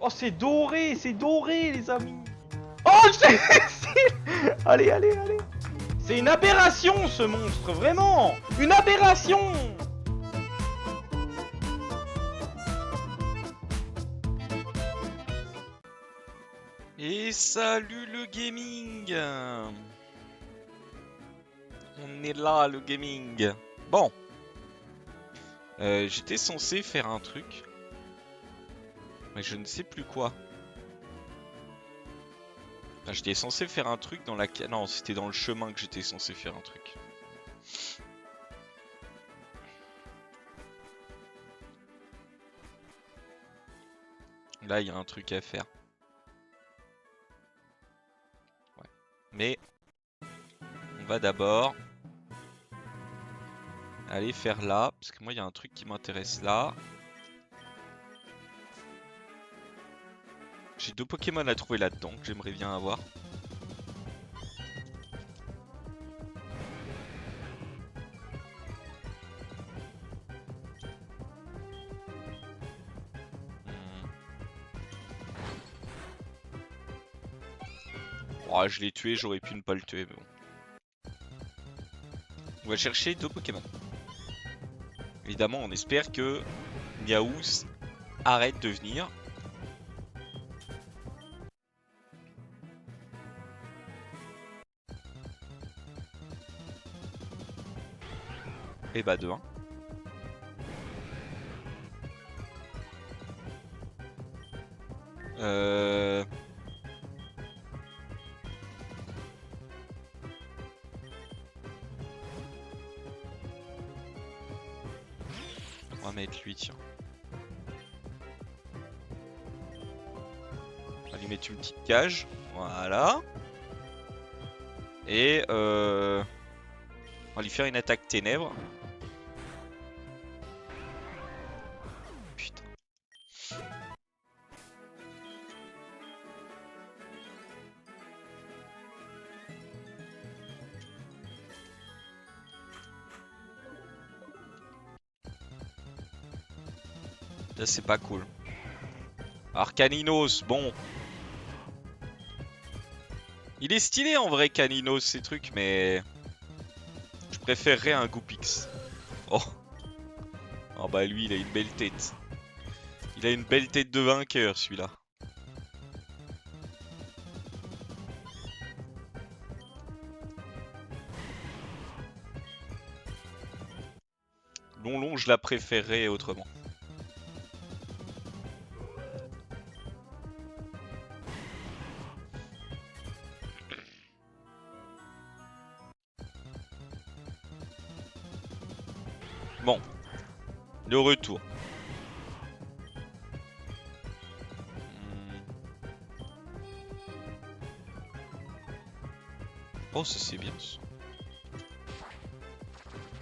Oh, c'est doré, les amis. Oh, allez, allez, allez. C'est une aberration, ce monstre, vraiment. Une aberration. Et salut le gaming! On est là, le gaming. Bon. J'étais censé faire un truc. Mais je ne sais plus quoi. Enfin, j'étais censé faire un truc dans la... Non, c'était dans le chemin que j'étais censé faire un truc. Là, il y a un truc à faire. Ouais. Mais... on va d'abord... aller faire là. Parce que moi, il y a un truc qui m'intéresse là. J'ai 2 Pokémon à trouver là-dedans que j'aimerais bien avoir. Oh, je l'ai tué, j'aurais pu ne pas le tuer, mais bon. On va chercher 2 Pokémon. Évidemment, on espère que Niaous arrête de venir. Et bah de 1. On va mettre lui, tiens. On va lui mettre une petite cage. Voilà. Et on va lui faire une attaque ténèbres. Putain. Là, c'est pas cool. Arcaninos, bon. Il est stylé en vrai, Caninos, ces trucs, mais... je préférerais un Goopix. Oh. Oh bah lui, il a une belle tête. Il a une belle tête de vainqueur, celui-là. Long, je la préférerais autrement. Bon. Le retour. Oh, ça c'est bien ça.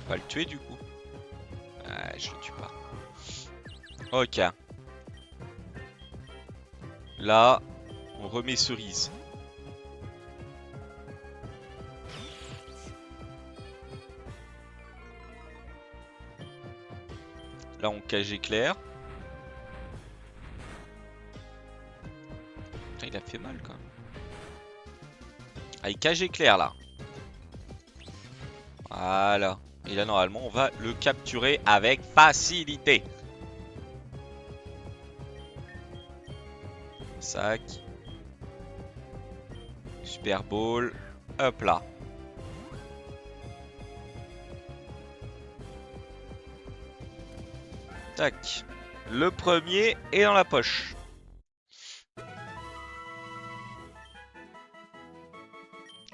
On va le tuer du coup. Ah, je le tue pas. Ok. Là, on remet cerise. Là, on cage éclair. Putain, il a fait mal quand même. Ah, il cage éclair là. Voilà. Et là, normalement, on va le capturer avec facilité. Sac. Super Ball. Hop là. Tac. Le premier est dans la poche.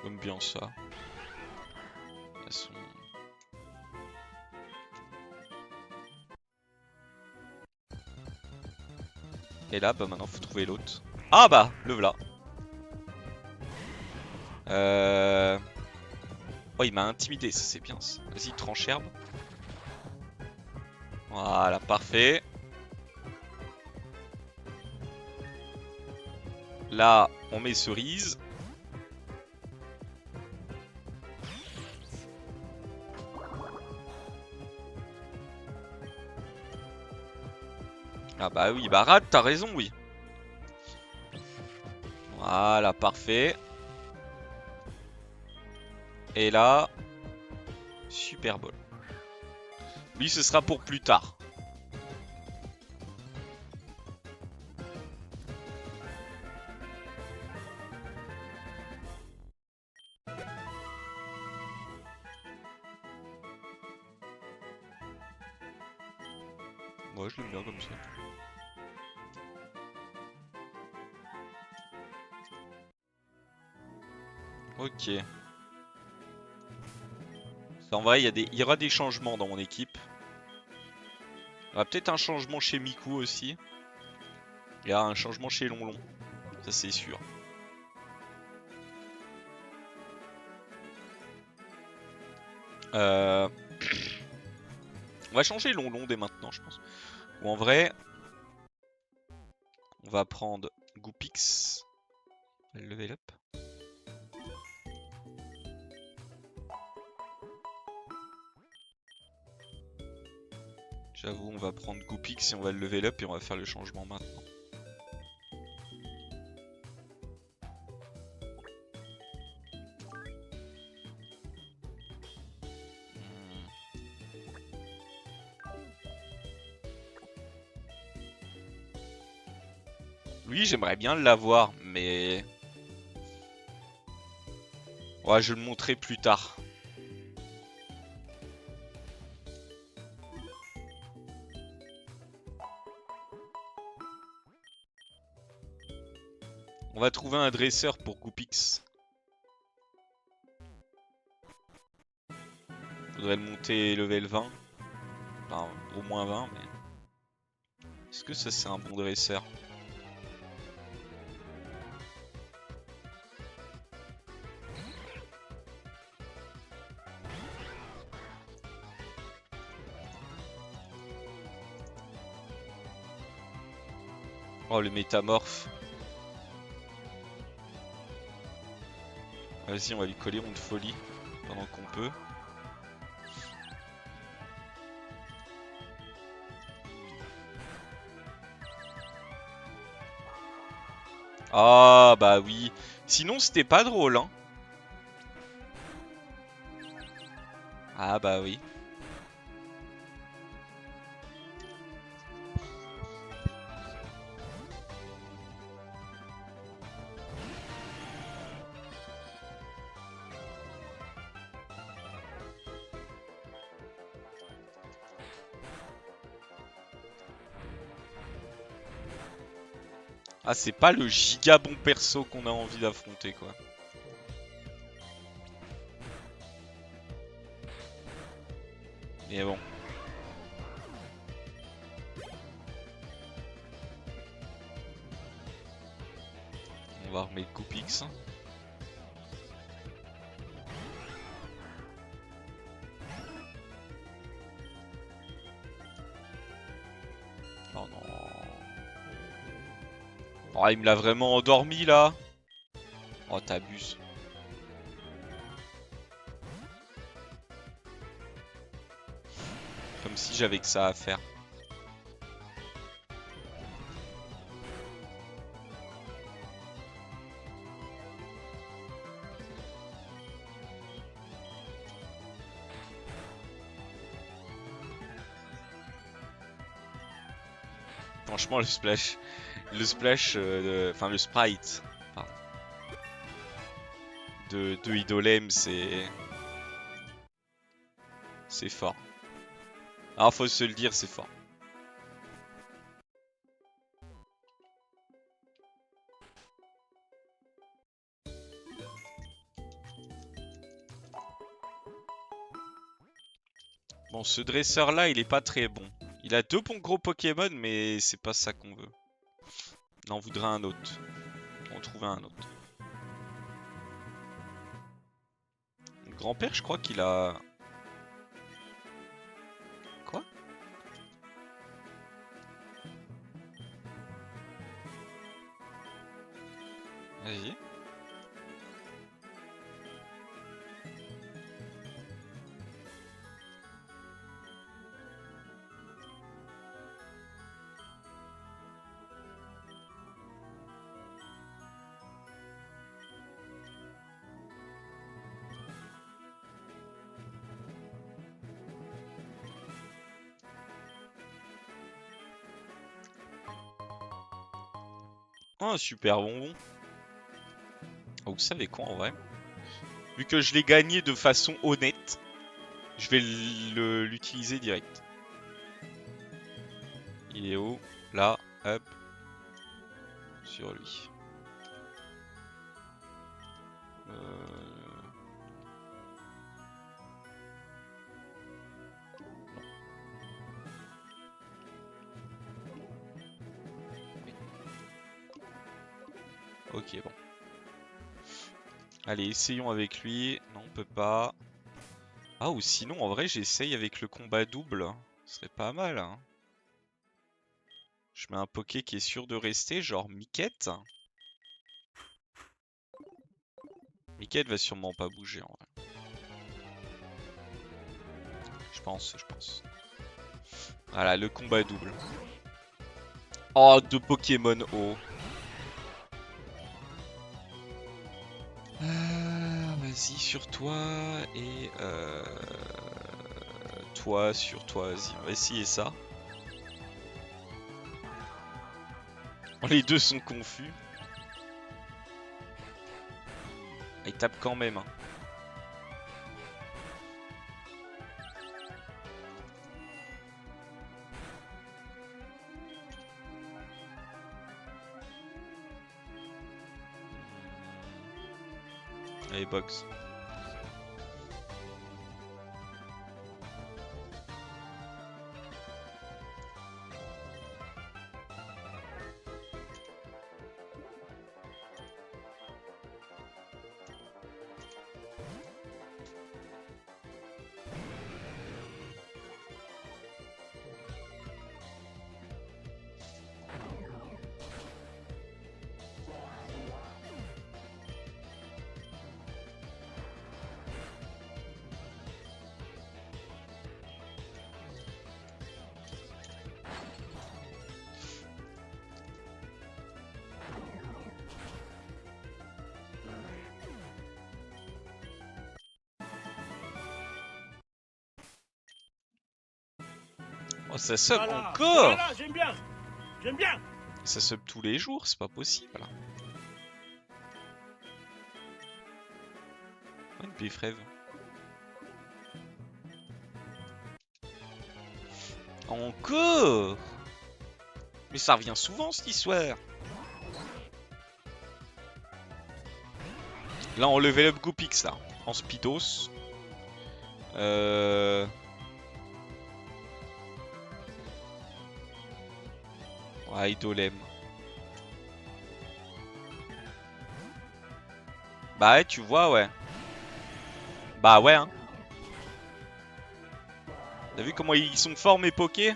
J'aime bien ça. De toute façon... Et là, bah maintenant, faut trouver l'autre. Ah bah, le voilà. Oh, il m'a intimidé, ça c'est bien ça. Vas-y, tranche herbe. Voilà, parfait. Là, on met cerise. Ah bah oui, bah rate, t'as raison, oui. Voilà, parfait. Et là, Super Ball. Lui, ce sera pour plus tard. Moi, je l'aime bien comme ça. Ok. En vrai, il y aura des changements dans mon équipe. Il y aura peut-être un changement chez Miku aussi. Il y aura un changement chez Lonlon. Ça, c'est sûr. On va changer Lonlon dès maintenant, je pense. Ou en vrai, on va prendre Goopix. Level up. J'avoue, on va prendre Goopix et on va le level up et on va faire le changement maintenant. Lui, j'aimerais bien l'avoir, mais... Ouais, je le montrerai plus tard. On va trouver un dresseur pour Goopix. Faudrait le monter level 20. Enfin, au moins 20, mais... Est-ce que ça, c'est un bon dresseur? Oh, le métamorphe. Vas-y, on va lui coller honte folie pendant qu'on peut. Ah, bah oui. Sinon, c'était pas drôle, hein. Ah, bah oui. Ah, c'est pas le giga bon perso qu'on a envie d'affronter, quoi. Mais bon. On va remettre Goopix. Oh non. Oh, il me l'a vraiment endormi, là. Oh, t'abuses. Comme si j'avais que ça à faire. Franchement, le splash, enfin le sprite, pardon, de Idolem, c'est fort. Alors, faut se le dire, c'est fort. Bon, ce dresseur-là, il est pas très bon. Il a deux bons gros Pokémon, mais c'est pas ça qu'on veut. On en voudrait un autre. On trouvait un autre. Le grand-père, je crois qu'il a... Quoi? Vas-y. Oh, un super bonbon. Oh, vous savez quoi en vrai? Vu que je l'ai gagné de façon honnête, je vais l'utiliser direct. Il est où? Là, hop. Sur lui. Ok, bon. Allez, essayons avec lui. Non, on peut pas. Ah, ou sinon, en vrai, j'essaye avec le combat double. Ce serait pas mal, hein. Je mets un Poké qui est sûr de rester, genre Miquette. Miquette va sûrement pas bouger, en vrai. Je pense. Voilà, le combat double. Oh, deux Pokémon haut. Vas-y, sur toi et toi sur toi. Vas-y, on va essayer ça. Oh, les deux sont confus. Ah, il tape quand même, hein. Allez, box. Oh, ça sub encore! Voilà, j'aime bien. J'aime bien. Ça sub tous les jours, c'est pas possible. Oh, une Péfrève. Encore! Mais ça revient souvent cette histoire. Là, on level up Goopix là, en Speedos. Ouais, Idolem. Bah ouais, tu vois, ouais. Bah ouais, hein. T'as vu comment ils sont forts mes pokés?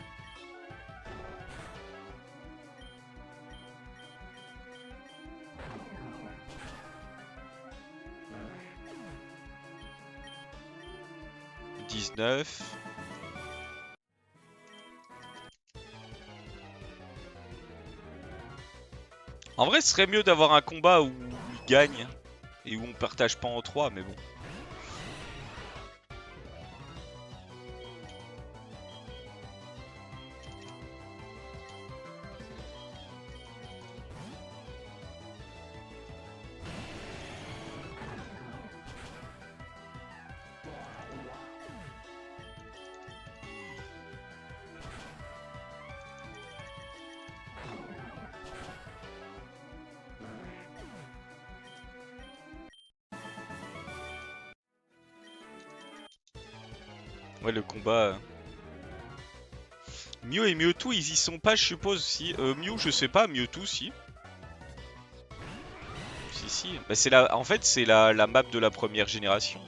« 19. » En vrai, ce serait mieux d'avoir un combat où il gagne et où on partage pas en 3, mais bon. Ouais, le combat. Mew et Mewtwo, ils y sont pas, je suppose. Si. Mew, je sais pas. Mewtwo, si. Si. Bah, c'est la... En fait, c'est la map de la première génération.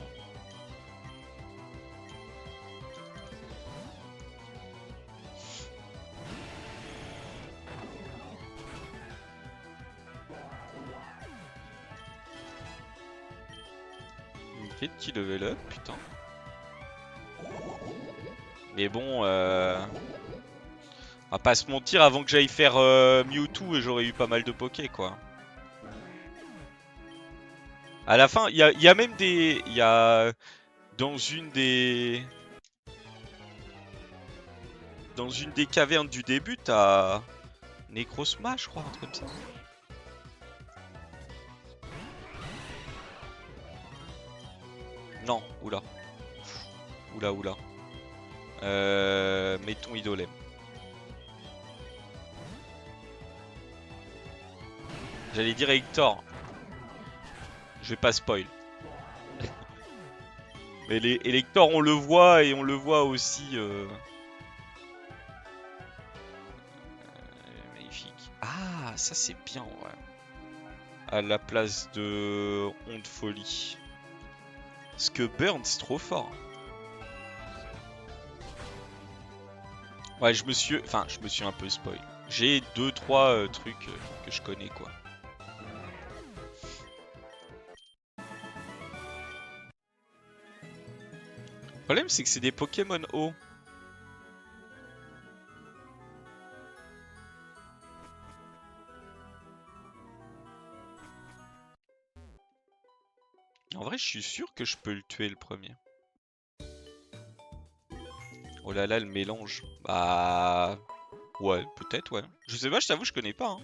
Une petit level up, putain. Mais bon, on va pas se mentir, avant que j'aille faire Mewtwo, j'aurais eu pas mal de Poké, quoi. À la fin, il y a même des... Il y a... Dans une des... Dans une des cavernes du début, t'as... Necrozma, je crois, un truc comme ça. Non, oula. Oula. Mettons Idolem. J'allais dire Hector. Je vais pas spoil. Mais les Hector on le voit et on le voit aussi magnifique. Ah ça c'est bien ouais. À la place de Onde Folie. Parce que Burn c'est trop fort. Ouais je me suis un peu spoil. J'ai 2-3 trucs que je connais quoi. Le problème c'est que c'est des Pokémon haut. En vrai je suis sûr que je peux le tuer le premier. Oh là là le mélange. Bah... Ouais peut-être ouais. Je sais pas, je t'avoue je connais pas hein.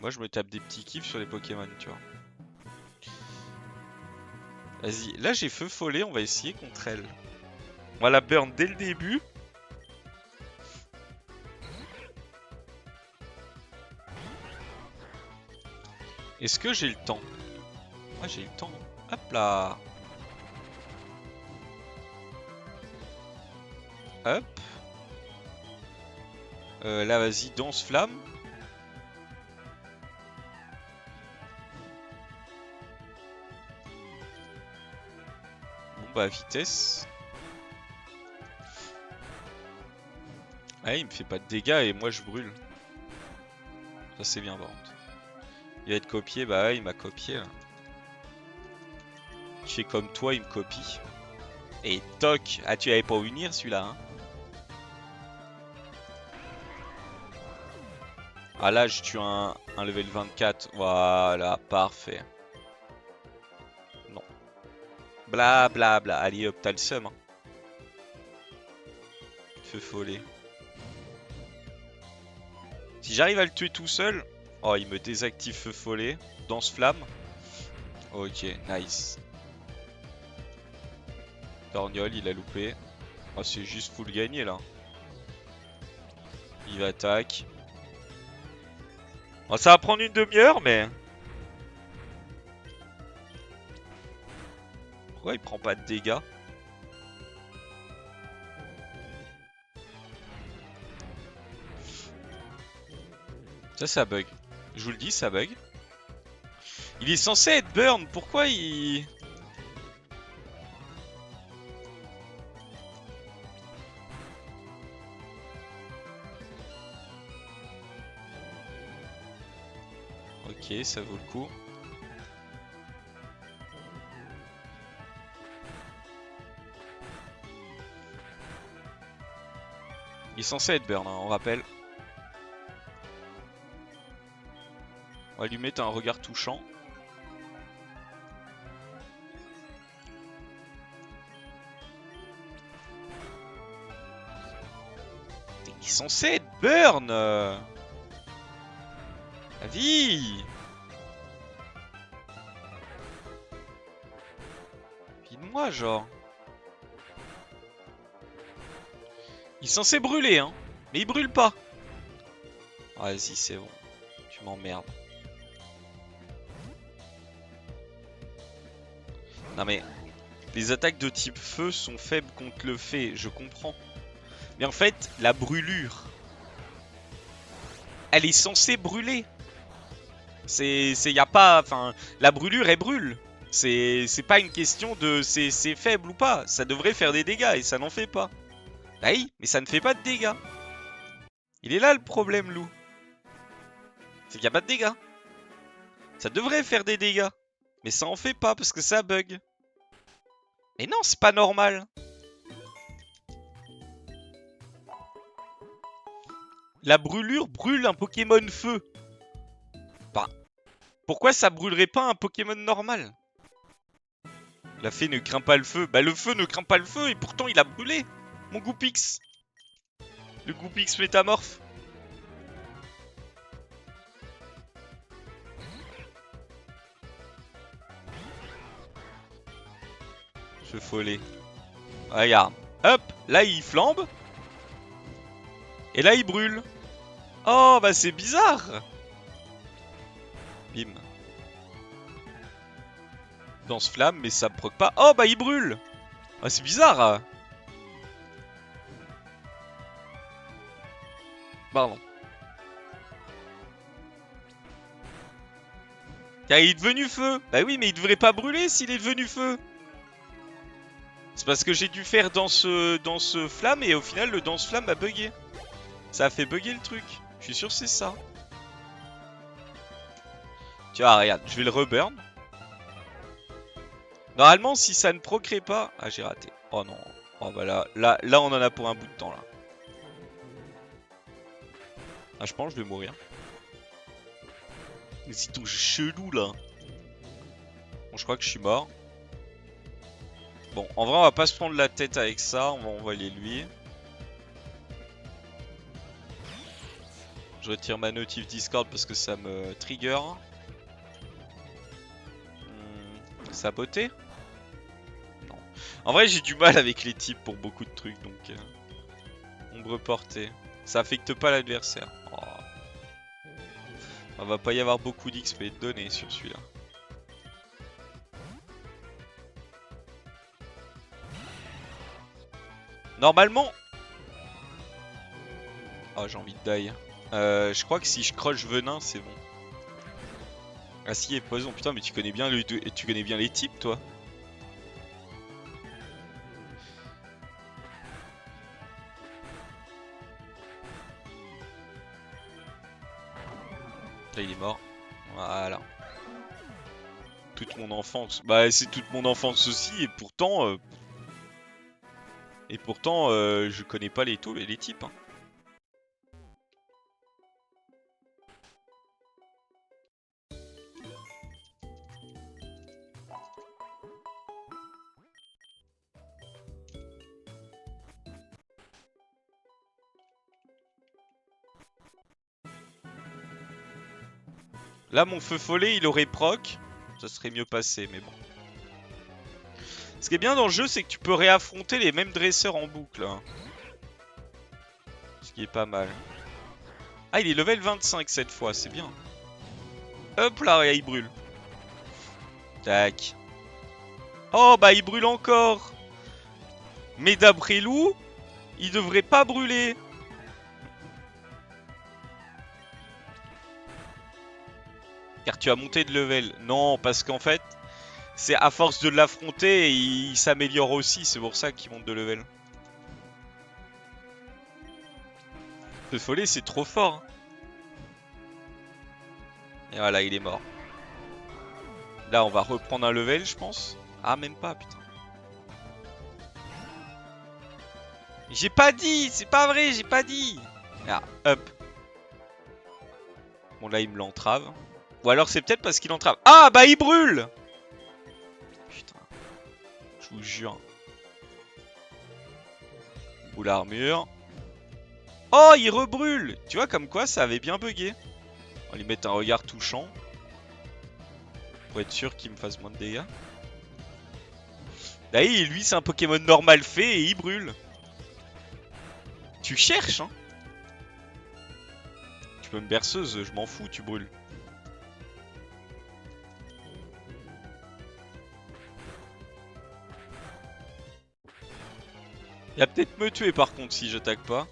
Moi je me tape des petits kiffs sur les Pokémon tu vois. Vas-y, là j'ai feu follet, on va essayer contre elle. On va la burn dès le début. Est-ce que j'ai le temps? Ouais j'ai le temps. Hop là. Hop. Là vas-y, danse flamme. Bon bah vitesse. Ah il me fait pas de dégâts et moi je brûle. Ça c'est bien par contre. Il va être copié, bah ouais, il m'a copié là. Il fait comme toi, il me copie. Et toc. Ah tu avais pas unir celui-là hein. Ah là je tue un level 24. Voilà, parfait. Non. Bla bla bla. Allez hop, t'as le seum hein. Feu follet. Si j'arrive à le tuer tout seul. Oh il me désactive feu follet. Danse flamme. Ok, nice. Torgnole, il a loupé. Oh c'est juste full gagné là. Il attaque. Oh, ça va prendre une demi-heure mais... Pourquoi il prend pas de dégâts? Ça bug. Je vous le dis, ça bug. Il est censé être burn, pourquoi il... Ok, ça vaut le coup. Il est censé être burn, hein, on rappelle. On va lui mettre un regard touchant. Il est censé être burn. La vie. Vide-moi genre. Il est censé brûler hein. Mais il brûle pas. Vas-y c'est bon. Tu m'emmerdes. Non mais, les attaques de type feu sont faibles contre le feu, je comprends. Mais en fait, la brûlure, elle est censée brûler. Y a pas, enfin, la brûlure elle brûle. C'est pas une question de c'est faible ou pas. Ça devrait faire des dégâts et ça n'en fait pas. Bah oui, mais ça ne fait pas de dégâts. Il est là le problème, Lou. C'est qu'il n'y a pas de dégâts. Ça devrait faire des dégâts. Mais ça en fait pas parce que ça bug. Et non, c'est pas normal. La brûlure brûle un Pokémon feu. Enfin, pourquoi ça brûlerait pas un Pokémon normal? La fée ne craint pas le feu. Bah le feu ne craint pas le feu et pourtant il a brûlé. Mon Goupix. Le Goupix métamorphe. Feu follet. Regarde. Hop, là il flambe. Et là il brûle. Oh bah c'est bizarre. Bim. Danse flamme mais ça me proc pas. Oh bah il brûle. Ah c'est bizarre. Pardon. Car il est devenu feu. Bah oui mais il devrait pas brûler s'il est devenu feu. C'est parce que j'ai dû faire danse flamme et au final le danse flamme a bugué. Ça a fait bugger le truc. Je suis sûr que c'est ça. Tu vois, regarde, je vais le reburn. Normalement, si ça ne procrée pas... Ah, j'ai raté. Oh non. Oh bah là, on en a pour un bout de temps, là. Ah, je pense que je vais mourir. Mais c'est tout chelou, là. Bon, je crois que je suis mort. Bon, en vrai, on va pas se prendre la tête avec ça. On va envoyer lui. Je retire ma notif Discord parce que ça me trigger. Saboter? Non. En vrai, j'ai du mal avec les types pour beaucoup de trucs, donc... ombre portée. Ça affecte pas l'adversaire. Oh. On va pas y avoir beaucoup d'XP de données sur celui-là. Normalement... Oh, j'ai envie de die. Je crois que si je croche venin, c'est bon. Ah si, et poison. Putain, mais tu connais bien les types, toi. Là, il est mort. Voilà. Toute mon enfance. Bah, c'est toute mon enfance aussi, et pourtant... je connais pas les types. Hein. Là, mon feu follet, il aurait proc. Ça serait mieux passé, mais bon. Ce qui est bien dans le jeu, c'est que tu peux réaffronter les mêmes dresseurs en boucle. Hein. Ce qui est pas mal. Ah, il est level 25 cette fois, c'est bien. Hop là, il brûle. Tac. Oh, bah il brûle encore. Mais d'après Lou, il devrait pas brûler. Car tu as monté de level. Non, parce qu'en fait, c'est à force de l'affronter, il s'améliore aussi. C'est pour ça qu'il monte de level. Ce follet, c'est trop fort. Hein. Et voilà, il est mort. Là, on va reprendre un level, je pense. Ah, même pas, putain. J'ai pas dit, c'est pas vrai, j'ai pas dit. Ah, hop. Bon, là, il me l'entrave. Ou alors, c'est peut-être parce qu'il entrave. Ah, bah, il brûle. Putain. Je vous jure. Ou l'armure. Oh, il rebrûle. Tu vois, comme quoi, ça avait bien bugué. On va lui mettre un regard touchant. Pour être sûr qu'il me fasse moins de dégâts. Là, lui, c'est un Pokémon normal fait et il brûle. Tu cherches, hein. Tu peux me berceuse, je m'en fous, tu brûles. Il va peut-être me tuer par contre si j'attaque pas.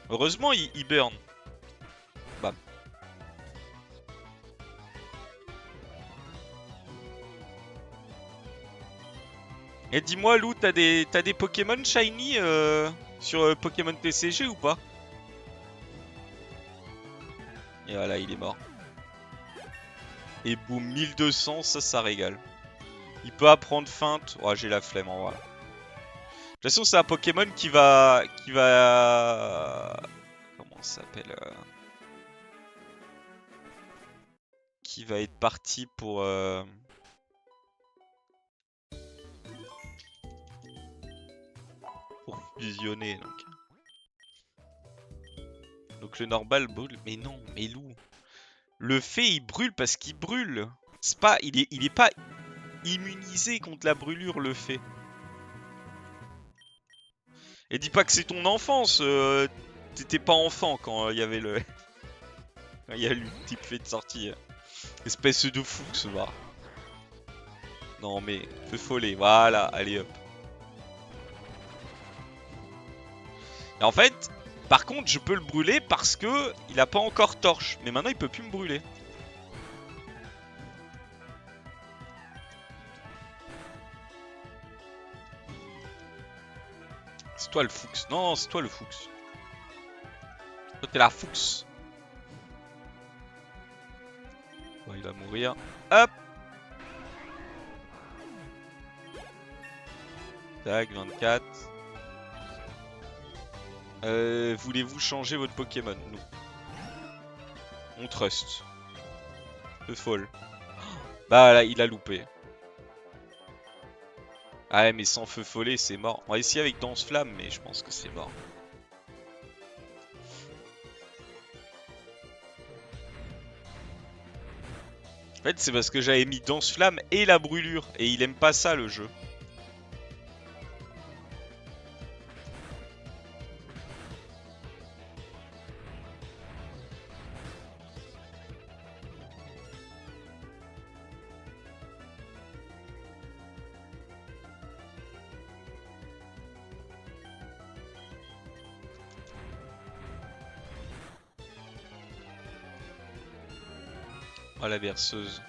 Heureusement, il burn. Bam. Et dis-moi, Lou, t'as des Pokémon shiny sur Pokémon TCG ou pas? Et voilà, il est mort. Et boum, 1200, ça régale. Il peut apprendre feinte. Oh, j'ai la flemme en vrai. De toute façon, c'est un Pokémon qui va... Comment ça s'appelle qui va être parti pour... Pour fusionner, donc. Donc le normal brûle. Mais non, mais Lou. Le fait, il brûle parce qu'il brûle. C'est pas... Il est pas... immunisé contre la brûlure le fait. Et dis pas que c'est ton enfance, t'étais pas enfant quand il y avait le... quand il y a l'ultime de sortie. Espèce de fou ce va. Non mais, feu follet, voilà, allez hop. Et en fait, par contre, je peux le brûler parce que il a pas encore torche. Mais maintenant, il peut plus me brûler. C'est toi le Fuchs. Non, c'est toi le Fuchs. Toi, t'es la Fuchs. Bon, il va mourir. Hop. Tac, 24. Voulez-vous changer votre Pokémon? Non. On trust. Feu folle. Bah là, il a loupé. Ah ouais, mais sans feu follet, c'est mort. On va essayer avec Danse Flamme, mais je pense que c'est mort. En fait, c'est parce que j'avais mis Danse Flamme et la brûlure. Et il aime pas ça, le jeu. Oh la berceuse.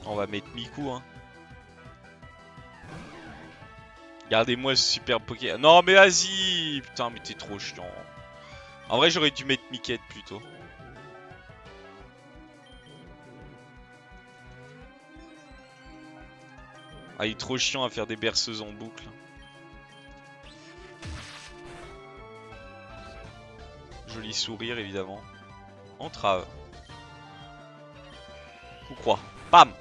On va mettre Miku hein. Gardez-moi ce super Poké. Non mais vas-y. Putain mais t'es trop chiant. En vrai j'aurais dû mettre Miquette plutôt. Ah, il est trop chiant à faire des berceuses en boucle. Joli sourire évidemment. Entrave. Coup croix. Bam.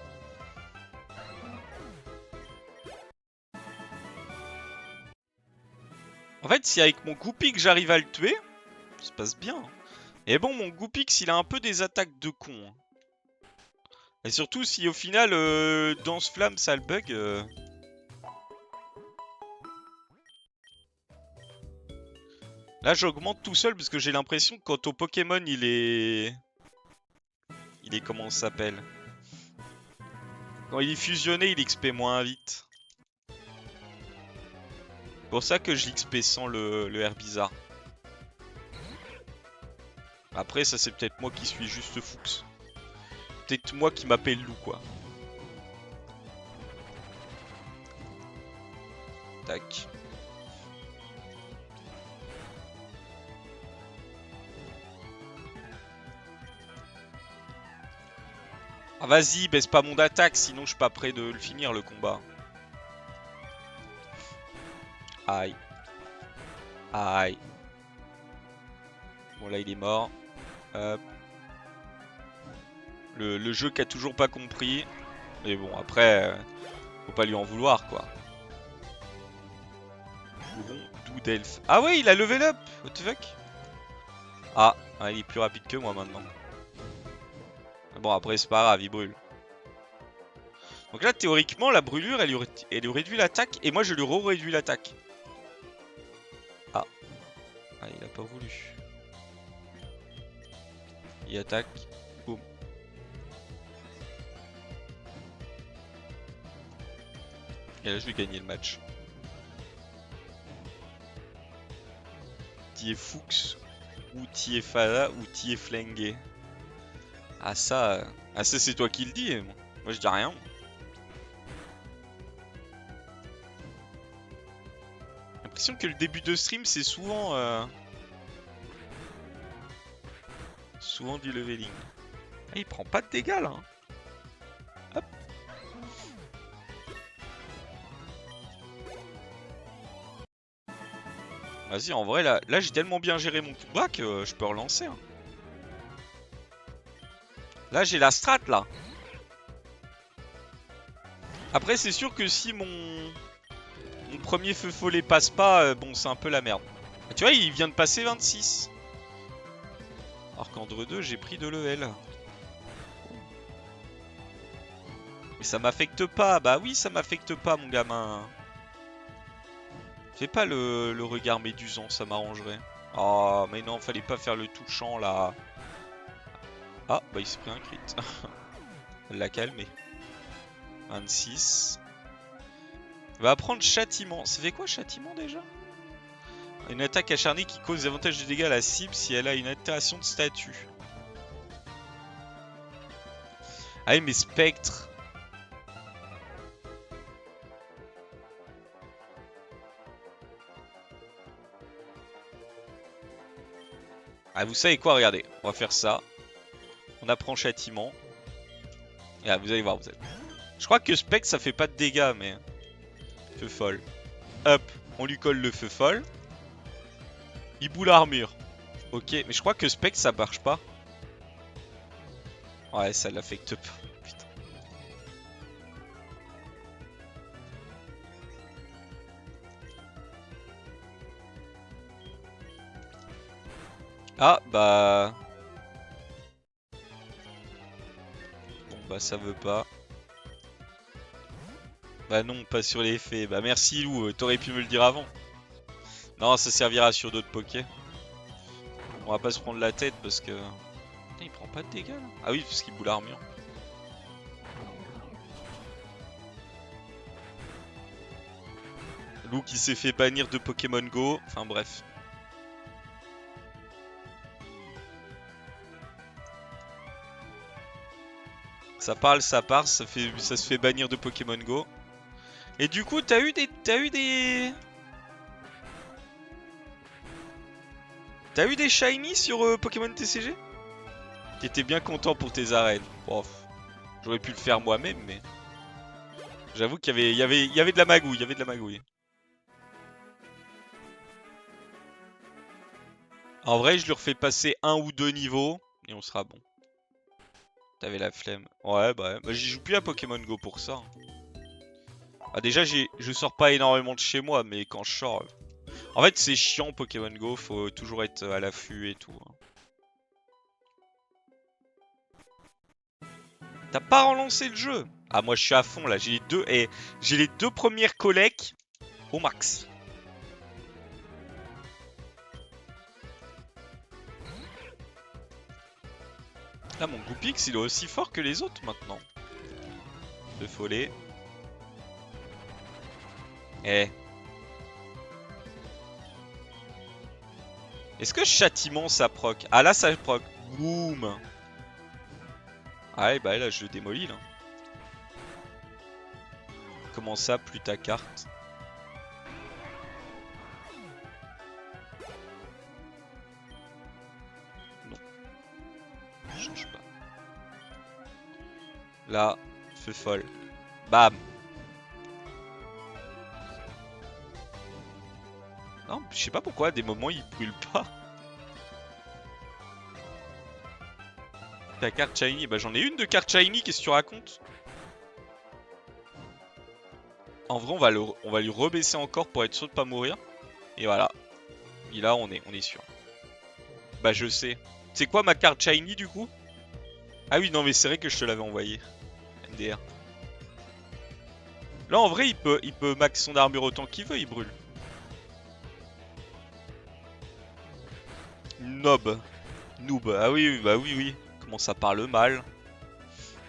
En fait si avec mon Goupix j'arrive à le tuer, ça se passe bien. Et bon mon Goupix il a un peu des attaques de con. Et surtout si au final Danse Flamme ça le bug. Là j'augmente tout seul parce que j'ai l'impression que quand ton Pokémon il est... Il est comment ça s'appelle? Quand il est fusionné il XP moins vite. C'est pour ça que je l'XP sans le Herbizarre. Après ça c'est peut-être moi qui suis juste Fuchs. Peut-être moi qui m'appelle Loup quoi. Tac. Ah vas-y, baisse pas mon attaque, sinon je suis pas prêt de le finir le combat. Aïe. Aïe. Bon là il est mort. Hop. Le jeu qui a toujours pas compris. Mais bon après, faut pas lui en vouloir quoi. Rondou d'elfe. Ah ouais il a level up. What the fuck. Ah, il est plus rapide que moi maintenant. Bon après c'est pas grave, il brûle. Donc là théoriquement la brûlure elle lui réduit l'attaque et moi je lui réduis l'attaque. Ah. Ah il a pas voulu. Il attaque. Boum. Et là je vais gagner le match. T'y es Fuchs ou t'y es Fada ou t'y es Flingué. Ah ça c'est toi qui le dis. Moi je dis rien. J'ai l'impression que le début de stream c'est souvent souvent du leveling. Ah, il prend pas de dégâts là. Hop. Vas-y en vrai là j'ai tellement bien géré mon combat que je peux relancer. Hein. Là j'ai la strat là. Après, c'est sûr que si mon premier feu follet passe pas, bon, c'est un peu la merde. Ah, tu vois, il vient de passer 26. Alors qu'Andre 2, j'ai pris 2 level. Mais ça m'affecte pas. Bah oui, ça m'affecte pas, mon gamin. Fais pas le regard médusant, ça m'arrangerait. Oh, mais non, fallait pas faire le touchant, là. Ah, bah il s'est pris un crit. Elle l'a calmé. 26. Il va prendre châtiment. Ça fait quoi, châtiment, déjà? Une attaque acharnée qui cause davantage de dégâts à la cible si elle a une altération de statut. Ah oui, mais spectre. Ah, vous savez quoi, regardez. On va faire ça. On apprend châtiment. Et là, vous allez voir, vous allez... Je crois que spectre, ça fait pas de dégâts, mais... Feu folle. Hop, on lui colle le feu folle. Il boule l'armure. Ok, mais je crois que spectre, ça marche pas. Ouais, ça l'affecte pas. Putain. Ah, bah... Bon, bah ça veut pas. Bah non, pas sur les effets. Bah merci Lou, t'aurais pu me le dire avant. Non, ça servira sur d'autres pokés. On va pas se prendre la tête parce que... Putain, il prend pas de dégâts là. Ah oui, parce qu'il boule l'armure. Lou qui s'est fait bannir de Pokémon Go. Enfin bref. Ça parle, ça part, ça se fait bannir de Pokémon Go. Et du coup, t'as eu des... T'as eu des shiny sur Pokémon TCG? T'étais bien content pour tes arènes. Bof. J'aurais pu le faire moi-même, mais... J'avoue qu'il y avait de la magouille, il y avait de la magouille. En vrai, je lui refais passer 1 ou 2 niveaux, et on sera bon. T'avais la flemme. Ouais, bah j'y joue plus à Pokémon Go pour ça. Ah, déjà, je sors pas énormément de chez moi, mais quand je sors... En fait, c'est chiant Pokémon Go, faut toujours être à l'affût et tout. T'as pas relancé le jeu? Ah, moi je suis à fond là, j'ai les deux premières collects au max. Là, mon Goopix, il est aussi fort que les autres maintenant. Le follet. Eh. Est-ce que châtiment ça proc? Ah là ça proc. Boum. Ah ouais, bah là je le démolis là. Comment ça, plus ta carte? Non. Je change pas. Là, feu folle. Bam. Non, je sais pas pourquoi, à des moments il brûle pas. Ta carte shiny, bah j'en ai une de carte shiny, qu'est-ce que tu racontes? En vrai, on va lui rebaisser encore pour être sûr de pas mourir. Et voilà. Et là, on est sûr. Bah je sais. C'est quoi ma carte shiny du coup? Ah oui, non mais c'est vrai que je te l'avais envoyé. NDR. Là en vrai, il peut max son armure autant qu'il veut, il brûle. Noob. Noob. Ah oui, bah oui, oui. Comment ça parle mal.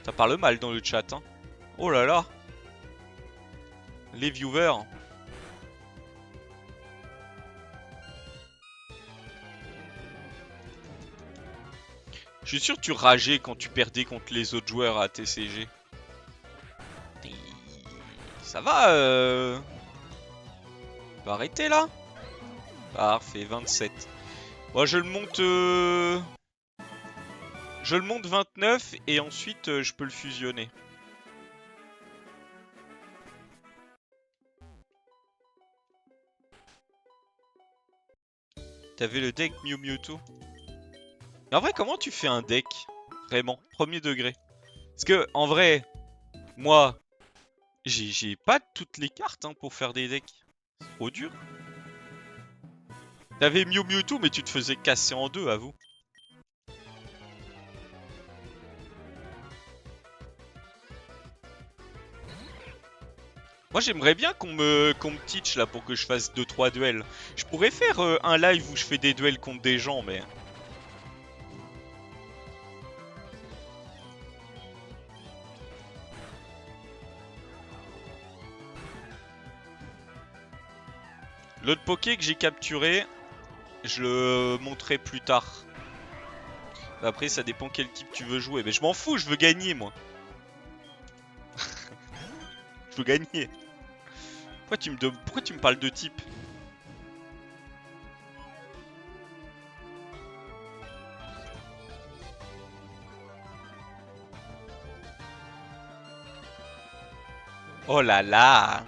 Ça parle mal dans le chat, hein. Oh là là. Les viewers. Je suis sûr que tu rageais quand tu perdais contre les autres joueurs à TCG. Ça va va arrêter là. Parfait, 27. Bon, je le monte... Je le monte 29 et ensuite je peux le fusionner. T'avais le deck Mew Mewtwo. Mais en vrai, comment tu fais un deck? Vraiment, premier degré. Parce que, en vrai, moi, J'ai pas toutes les cartes hein, pour faire des decks. C'est trop dur. T'avais Mew Mewtwo, mais tu te faisais casser en deux, avoue. Moi j'aimerais bien qu'on me teach là pour que je fasse 2-3 duels. Je pourrais faire un live où je fais des duels contre des gens, mais... L'autre Poké que j'ai capturé, je le montrerai plus tard. Après ça dépend quel type tu veux jouer. Mais je m'en fous, je veux gagner moi. Je veux gagner. Pourquoi tu me parles de type? Oh là là!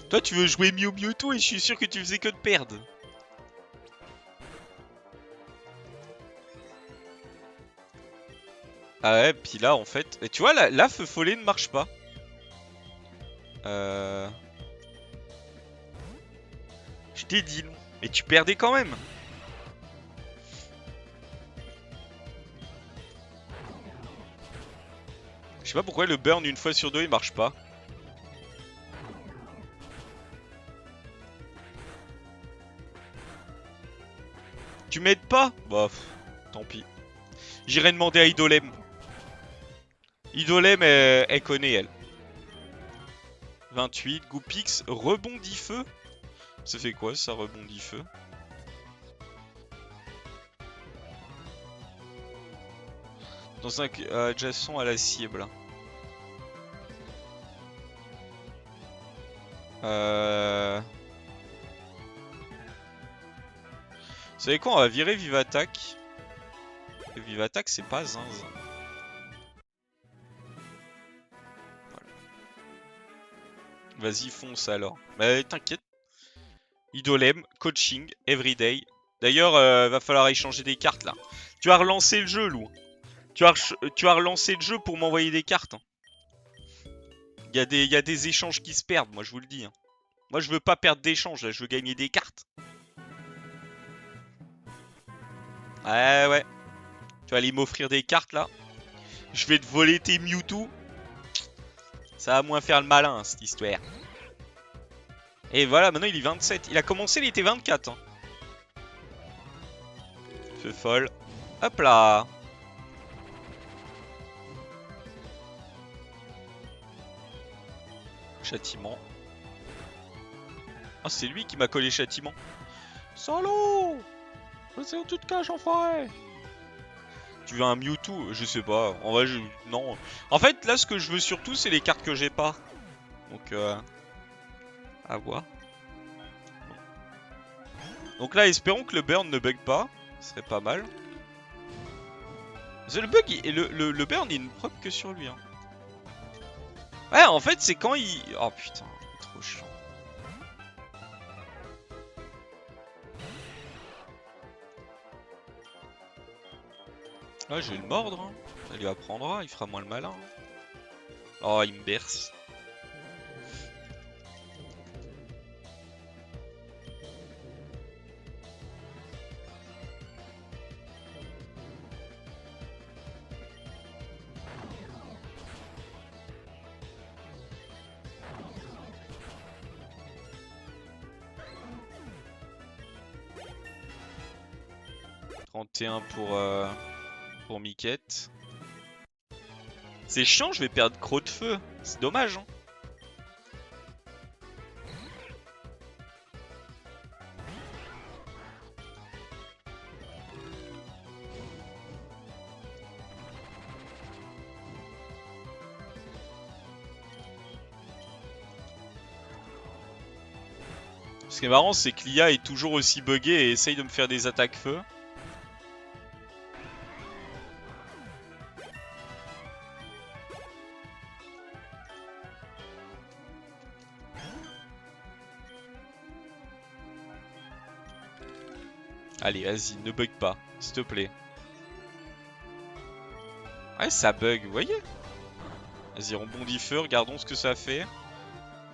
Toi tu veux jouer Mew Mewtwo et je suis sûr que tu faisais que de perdre. Ah ouais, puis là en fait... Et tu vois là Feu Follet ne marche pas. Je t'ai dit non. Mais tu perdais quand même. Je sais pas pourquoi le burn une fois sur deux il marche pas. Tu m'aides pas? Bah, tant pis. J'irai demander à Idolem. Idolem, elle connaît elle. 28, Goupix, rebondit feu. Ça fait quoi ça, rebondit feu? Dans un adjacent à la cible. Vous savez quoi, on va virer Vive Attaque. Vive Attaque, c'est pas zinzin. Voilà. Vas-y, fonce alors. Mais t'inquiète. Idolem, coaching, everyday. D'ailleurs, va falloir échanger des cartes là. Tu as relancé le jeu, Lou. Tu as relancé le jeu pour m'envoyer des cartes. Il y a des échanges qui se perdent, moi je vous le dis. Hein. Moi je veux pas perdre d'échanges, là, je veux gagner des cartes. Ouais. Tu vas aller m'offrir des cartes là. Je vais te voler tes Mewtwo. Ça va moins faire le malin, hein, cette histoire. Et voilà, maintenant il est 27. Il a commencé, il était 24. Hein. Feu folle. Hop là. Châtiment. Ah, c'est lui qui m'a collé châtiment. Salaud! C'est en toute cage, enfoiré! Tu veux un Mewtwo? Je sais pas. En vrai, non. En fait, là, ce que je veux surtout, c'est les cartes que j'ai pas. Donc, à voir. Donc là, espérons que le burn ne bug pas. Ce serait pas mal. Le bug, le burn, il ne proc que sur lui. Hein. Ouais, en fait, c'est quand il... Oh putain, trop chiant. Ah, je vais le mordre. Hein. Ça lui apprendra, il fera moins le malin. Oh, il me berce. Pour Miquette. C'est chiant, je vais perdre Croc de Feu. C'est dommage. Hein. Ce qui est marrant, c'est que l'IA est toujours aussi buggée et essaye de me faire des attaques feu. Allez, vas-y, ne bug pas, s'il te plaît. Ouais, ça bug, vous voyez? Vas-y, rebondis feu, regardons ce que ça fait.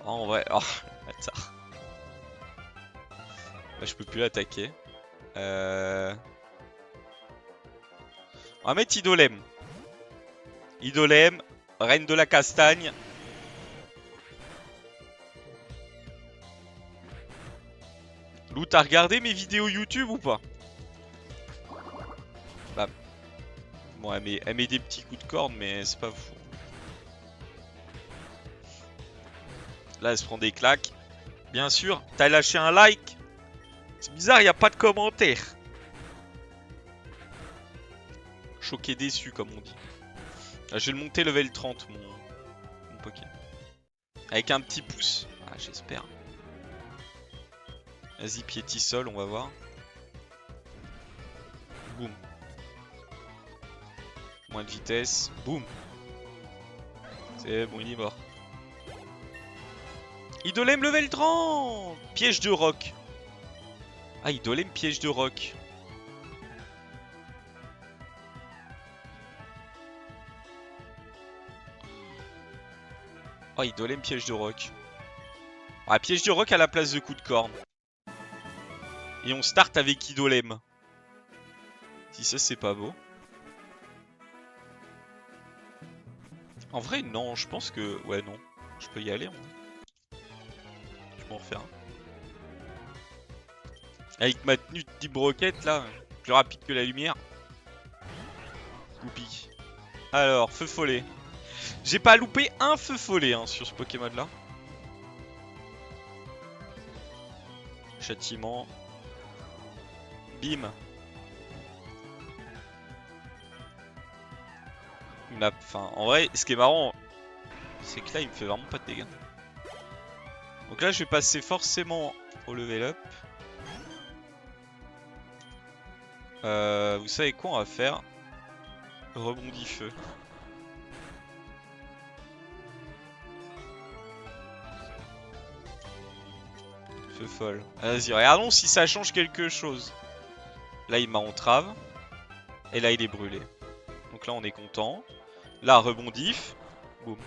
Oh, en vrai, oh, bâtard. Là, je peux plus l'attaquer. On va mettre Idolem. Idolem, reine de la castagne. Lou, t'as regardé mes vidéos YouTube ou pas? Bah. Bon, elle met des petits coups de corne, mais c'est pas fou. Là, elle se prend des claques. Bien sûr, t'as lâché un like. C'est bizarre, y a pas de commentaire. Choqué déçu, comme on dit. Là, je vais le monter level 30, mon Poké. Avec un petit pouce. Ah, j'espère. Vas-y, piétisol, on va voir. Boum. Moins de vitesse. Boum. C'est bon, il est mort. Idolem level 30. Piège de roc. Ah, Idolem piège de roc. Oh, Idolem piège de roc. Ah, piège de roc à la place de coup de corne. Et on start avec Idolem. Si ça, c'est pas beau. En vrai, non, je pense que... Ouais, non. Je peux y aller, je peux en refaire un. Avec ma tenue de Deep Rocket, là, plus rapide que la lumière. Goupy. Alors, feu follet. J'ai pas loupé un feu follet hein, sur ce Pokémon là. Châtiment. Bim. Enfin, en vrai, ce qui est marrant, c'est que là, il me fait vraiment pas de dégâts. Donc là, je vais passer forcément au level up. Vous savez quoi on va faire? Rebondis feu. Feu folle. Vas-y, regardons si ça change quelque chose. Là, il m'a entrave. Et là, il est brûlé. Donc là, on est content. Là, rebondif. Boum.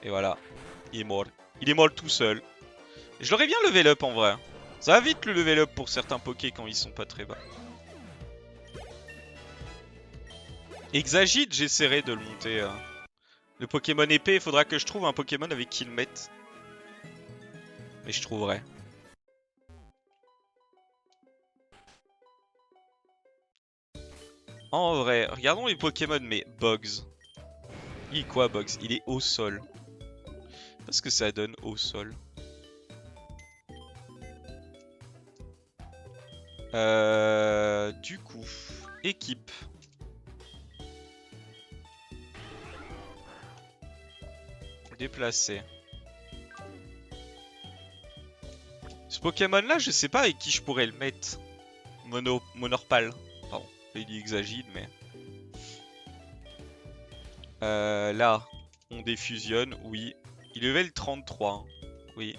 Et voilà. Il est mort. Il est mort tout seul. Je l'aurais bien level up en vrai. Ça va vite le level up pour certains Pokés quand ils sont pas très bas. Exagite, j'essaierai de le monter. Le Pokémon épée, il faudra que je trouve un Pokémon avec qui le mettre. Mais je trouverai. En vrai, regardons les Pokémon, mais Bugs. Il est quoi Bugs? Il est au sol. Qu'est-ce que ça donne au sol? Du coup, équipe. Déplacer. Ce Pokémon là, je sais pas avec qui je pourrais le mettre. Monorpal. Pardon, il dit Exagide, mais... là, on défusionne, oui. Il est level 33, hein. Oui.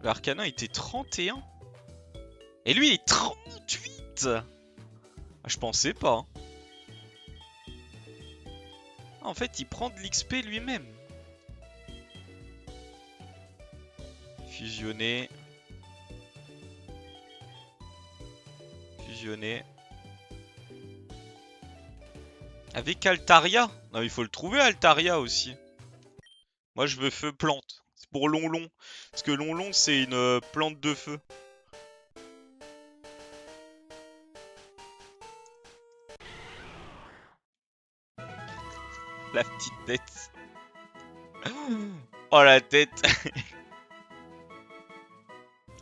L'Arcanin était 31. Et lui, il est 38. Ah, je pensais pas. Hein. Ah, en fait, il prend de l'XP lui-même. Fusionner. Fusionner. Avec Altaria. Non, il faut le trouver, Altaria aussi. Moi, je veux feu plante. C'est pour Lonlon. Parce que Lonlon, c'est une plante de feu. La petite tête. Oh, la tête.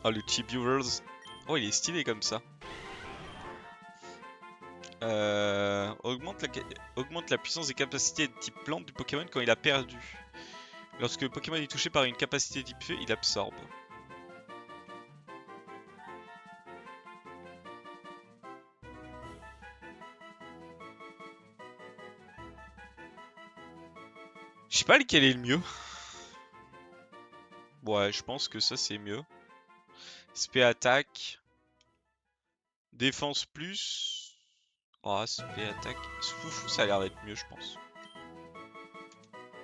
Oh, le Chibiwers. Oh, il est stylé comme ça. Augmente la puissance et capacités de type plante du Pokémon quand il a perdu. Lorsque le Pokémon est touché par une capacité type feu, il absorbe. Je sais pas lequel est le mieux. Ouais, je pense que ça c'est mieux. SP attaque. Défense plus. Oh, SP attaque. Foufou, ça a l'air d'être mieux, je pense.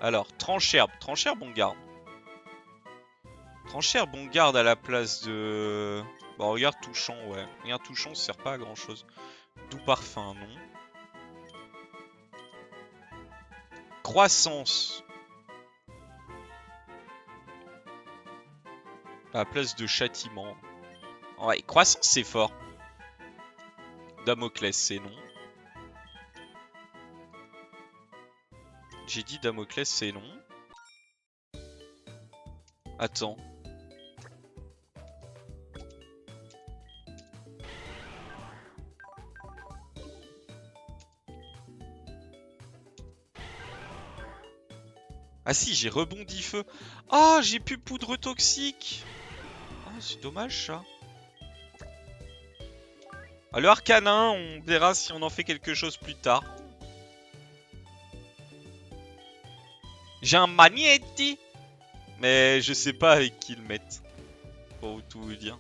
Alors, tranche-herbe. Tranche-herbe, on garde. Tranche-herbe, on garde à la place de... Bon, regarde touchant, ouais. Regarde touchant, ça sert pas à grand chose. Doux parfum, non. Croissance. À la place de châtiment. Ouais, croissance, c'est fort. Damoclès, c'est non. J'ai dit Damoclès, c'est non. Attends. Ah si, j'ai rebondi feu. Ah, j'ai plus poudre toxique. Ah, c'est dommage ça. Ah, le arcanin, on verra si on en fait quelque chose plus tard. J'ai un Magnetti. Mais je sais pas avec qui le mettre. Pour tout vous dire.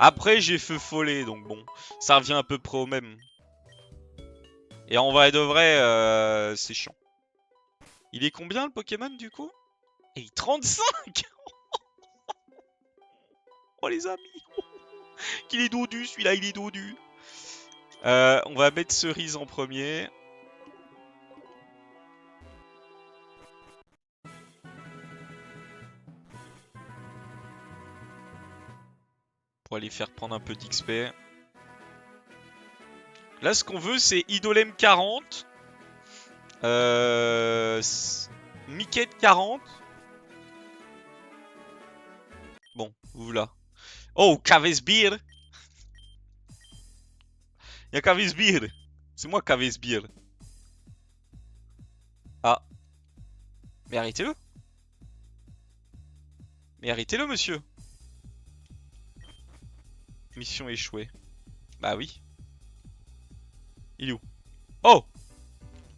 Après, j'ai feu follet, donc bon. Ça revient à peu près au même. Et en vrai de vrai, c'est chiant. Il est combien le Pokémon du coup? Et 35. Oh les amis. Qu'il est dodu celui-là, il est dodu. On va mettre cerise en premier. Pour aller faire prendre un peu d'XP. Là, ce qu'on veut, c'est Idolem 40. Mickey 40. Bon, voilà. Oh, Kavesbeer. Y'a Kavesbeer. C'est moi Kavesbeer. Ah. Mais arrêtez-le. Mais arrêtez-le, monsieur. Mission échouée. Bah oui. Il est où? Oh!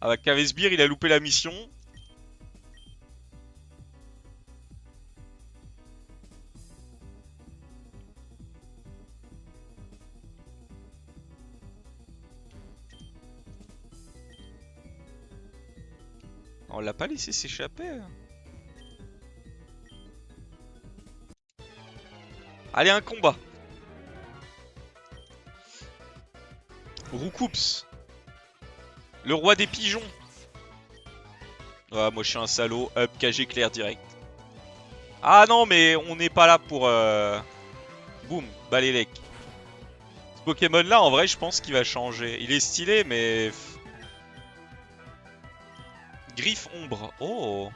Ah bah Kavesbeer, il a loupé la mission. On l'a pas laissé s'échapper. Allez, un combat. Roucoups. Le roi des pigeons. Ah, moi je suis un salaud. Up, KG clair direct. Ah non, mais on n'est pas là pour... Boum, Balélec. Ce Pokémon là, en vrai, je pense qu'il va changer. Il est stylé, mais... Griffe ombre. Oh.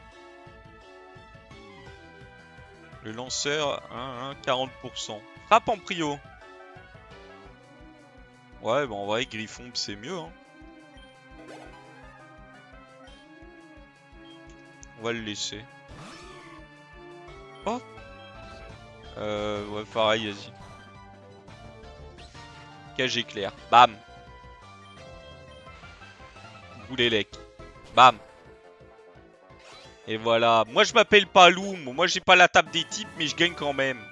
Le lanceur, 40%. Frappe en prio. Ouais, bah en vrai, griffe ombre, c'est mieux. Hein. On va le laisser. Oh. Ouais, pareil, vas-y. Cage éclair. Bam. Boulélec. Bam. Et voilà. Moi, je m'appelle pas Loom. Moi, j'ai pas la table des types, mais je gagne quand même.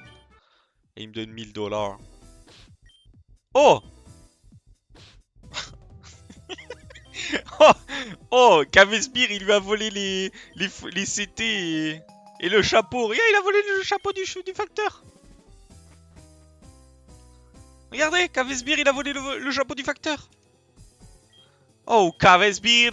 Et il me donne 1000 $. Oh. Oh. Oh. Kavesbeer, il lui a volé les CT et le chapeau. Regarde, il a volé le chapeau du facteur. Regardez, Kavesbeer, il a volé le chapeau du facteur. Oh, Kavesbeer.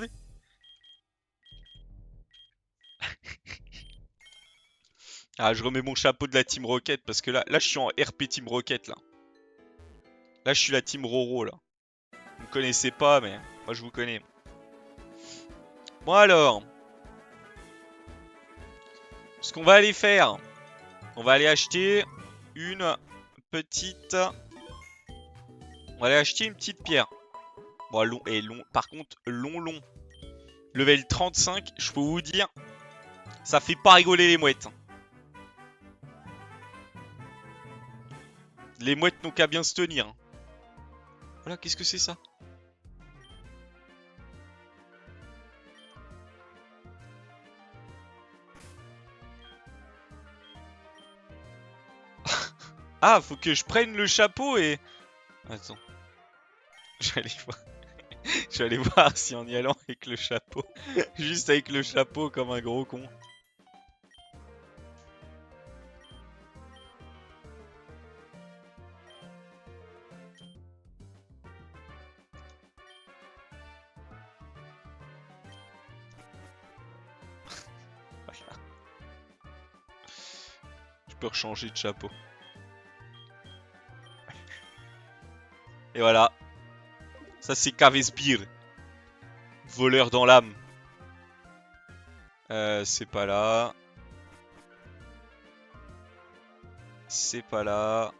Ah, je remets mon chapeau de la Team Rocket parce que là, je suis en RP Team Rocket là. Là, je suis la Team Roro là. Vous me connaissez pas, mais moi je vous connais. Bon alors, ce qu'on va aller faire, on va aller acheter une petite... On va aller acheter une petite pierre. Bon, long, et long, par contre, long. Level 35, je peux vous dire, ça fait pas rigoler les mouettes. Les mouettes n'ont qu'à bien se tenir. Voilà, qu'est-ce que c'est ça? Ah, faut que je prenne le chapeau et... Attends. Je vais aller voir. Je vais aller voir si en y allant avec le chapeau. Juste avec le chapeau comme un gros con. Voilà. Je peux rechanger de chapeau. Et voilà. Ça c'est Kavesbir. Voleur dans l'âme. C'est pas là. C'est pas là.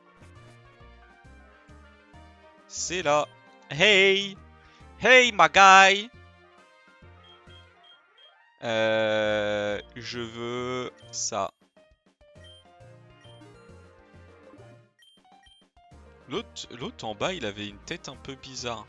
C'est là. Hey! Hey, my guy! Je veux ça. L'autre en bas, il avait une tête un peu bizarre.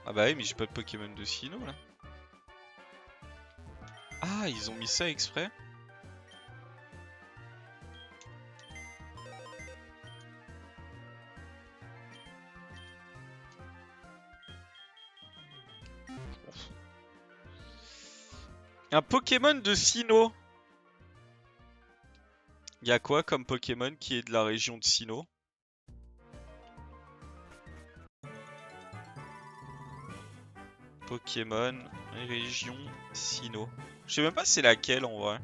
Ah bah oui, mais j'ai pas de Pokémon de Sinnoh là. Ah, ils ont mis ça exprès. Un Pokémon de Sinnoh. Il y a quoi comme Pokémon qui est de la région de Sinnoh? Pokémon, région Sinnoh. Je sais même pas c'est laquelle en vrai.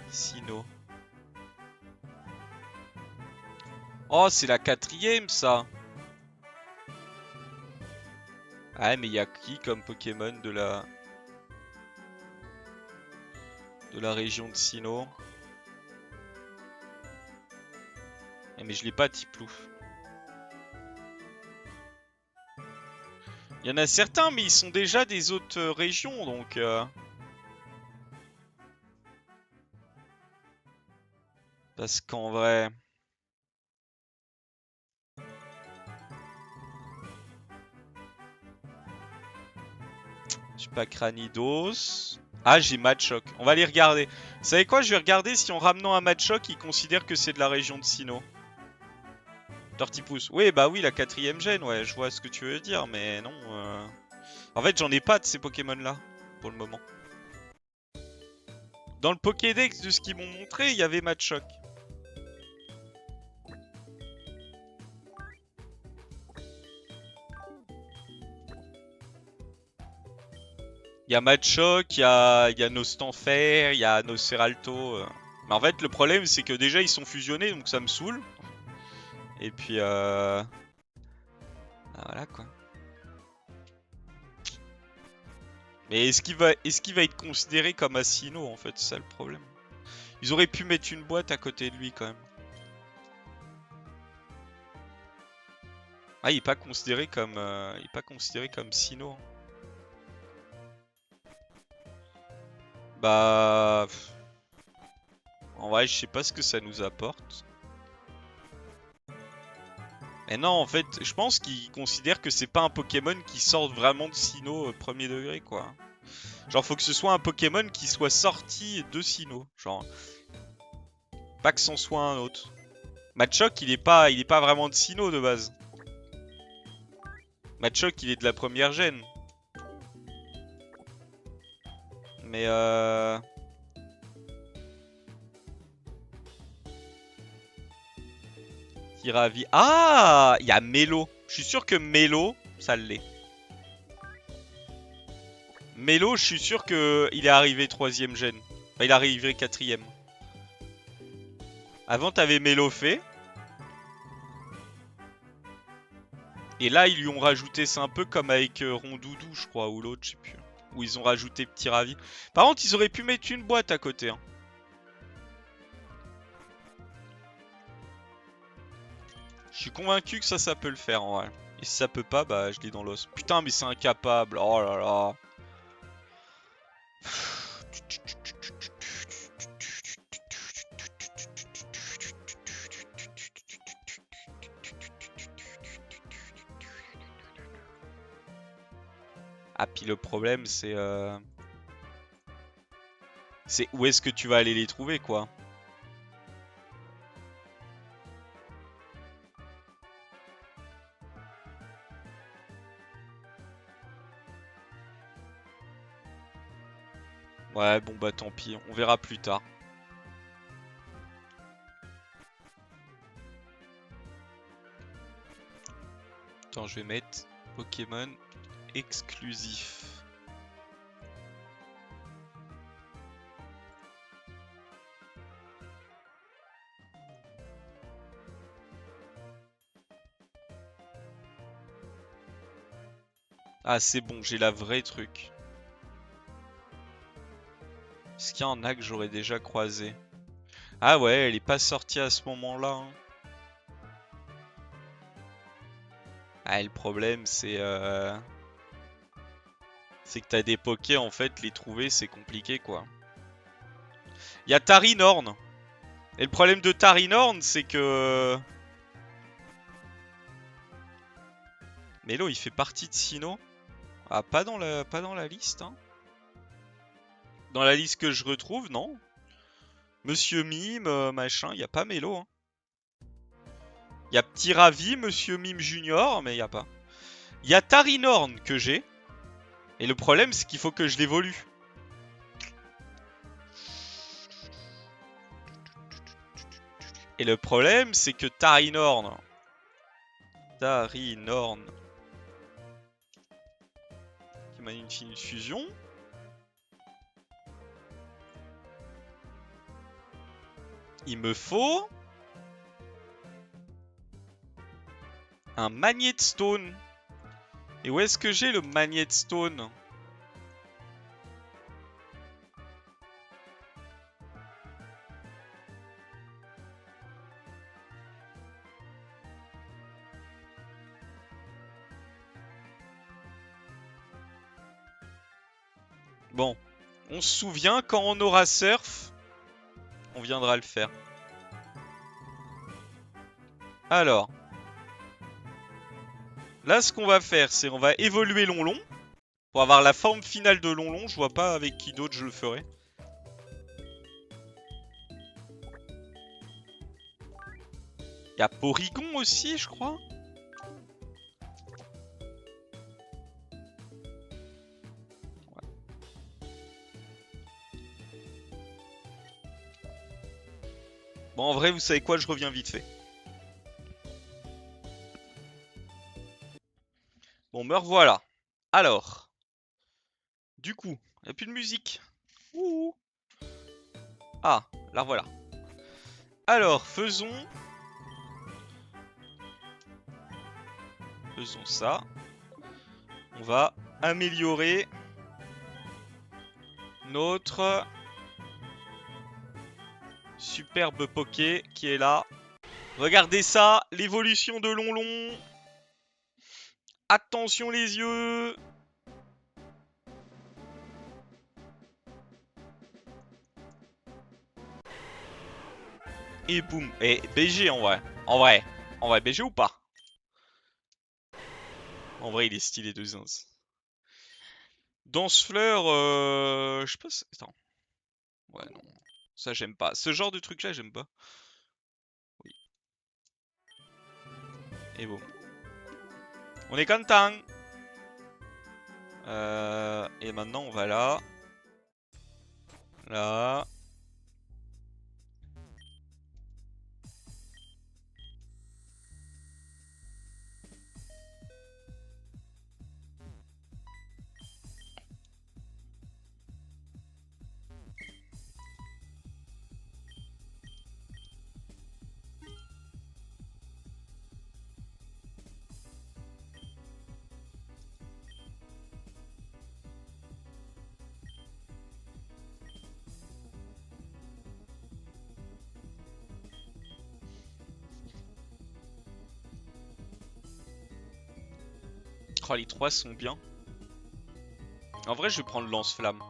Sinnoh. Oh, c'est la 4ème ça. Ah, mais il y a qui comme Pokémon de la région de Sinnoh? Eh, mais je l'ai pas Tiplouf. Il y en a certains, mais ils sont déjà des autres régions, donc... Parce qu'en vrai... J'ai pas Cranidos. Ah, j'ai Machoke. On va les regarder. Vous savez quoi? Je vais regarder si en ramenant un Machoke, ils considèrent que c'est de la région de Sinnoh. Tortipousse. Oui, bah oui, la 4ème gène, ouais, je vois ce que tu veux dire, mais non. En fait, j'en ai pas de ces Pokémon-là, pour le moment. Dans le Pokédex de ce qu'ils m'ont montré, il y avait Machoke. Il y a Machoke, il y a Nostanfer, il y a Noceralto. Mais en fait, le problème, c'est que déjà, ils sont fusionnés, donc ça me saoule. Et puis, ah, voilà, quoi. Mais est-ce qu'il va être considéré comme un Sinnoh, en fait? C'est ça le problème. Ils auraient pu mettre une boîte à côté de lui, quand même. Ah, il est pas considéré comme... il est pas considéré comme Sinnoh. Bah... En vrai, je sais pas ce que ça nous apporte. Mais non, en fait, je pense qu'ils considèrent que c'est pas un Pokémon qui sort vraiment de Sinnoh premier degré, quoi. Genre, faut que ce soit un Pokémon qui soit sorti de Sinnoh. Genre, pas que c'en soit un autre. Machoke, il est pas vraiment de Sinnoh de base. Machoke, il est de la première gène. Mais Tiravi. Ah, il y a Melo. Je suis sûr que Melo, ça l'est. Melo, je suis sûr que il est arrivé 3ème gène. Enfin, il est arrivé 4ème. Avant, t'avais Melofé. Et là, ils lui ont rajouté, c'est un peu comme avec Rondoudou, je crois, ou l'autre, je sais plus. Où ils ont rajouté Petit Ravi. Par contre, ils auraient pu mettre une boîte à côté. Hein. Je suis convaincu que ça peut le faire, en vrai. Et si ça peut pas, bah, je l'ai dans l'os. Putain, mais c'est incapable. Oh là là. Ah, puis le problème, c'est où est-ce que tu vas aller les trouver, quoi. Ouais, bon bah tant pis, on verra plus tard. Attends, je vais mettre Pokémon exclusif. Ah, c'est bon, j'ai la vraie truc. Est-ce qu'il y en a que j'aurais déjà croisé? Ah ouais, elle est pas sortie à ce moment-là. Hein. Ah, le problème, c'est que t'as des pokés, en fait, les trouver, c'est compliqué, quoi. Il y a Tarinorn. Et le problème de Tarinorn, c'est que... Melo, il fait partie de Sinnoh. Ah, pas dans la liste, hein. Dans la liste que je retrouve, non. Monsieur Mime, machin, y a pas Melo. Hein. Y a Petit Ravi, Monsieur Mime Junior, mais y a pas. Y a Tarinorn que j'ai. Et le problème, c'est qu'il faut que je l'évolue. Et le problème, c'est que Tarinorn... qui m'a une fusion. Il me faut... un Magnet Stone. Et où est-ce que j'ai le Magnet Stone? Bon, on se souvient, quand on aura Surf, on viendra le faire. Alors, là ce qu'on va faire, c'est on va évoluer Lonlon. Pour avoir la forme finale de Lonlon, je vois pas avec qui d'autre je le ferai. Il y a Porygon aussi, je crois. Bon, en vrai, vous savez quoi, je reviens vite fait. Bon, me revoilà. Alors. Du coup, il n'y a plus de musique. Ouh. Ah, la revoilà. Alors, faisons ça. On va améliorer notre superbe Poké qui est là. Regardez ça, l'évolution de Lonlon. Attention les yeux. Et boum. Et BG en vrai. En vrai, BG ou pas? En vrai, il est stylé de Zins. Dansefleur, je sais pas si... Attends. Ouais, non. Ça, j'aime pas. Ce genre de truc-là, j'aime pas. Oui. Et bon. On est content. Et maintenant, on va là. Là. Oh, les trois sont bien. En vrai, je vais prendre lance-flamme.